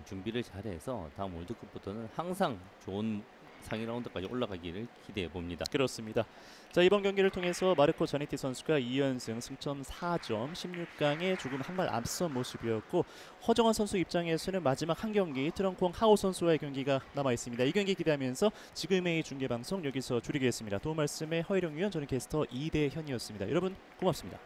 준비를 잘해서 다음 월드컵부터는 항상 좋은 상위 라운드까지 올라가기를 기대해 봅니다. 그렇습니다. 자, 이번 경기를 통해서 마르코 자네티 선수가 2연승 승점 4점 16강에 조금 한 발 앞선 모습이었고 허정환 선수 입장에서는 마지막 한 경기 트런콩 하오 선수와의 경기가 남아 있습니다. 이 경기 기대하면서 지금의 중계 방송 여기서 줄이겠습니다. 도움 말씀에 허일영 위원, 저는 게스터 이대현이었습니다. 여러분 고맙습니다.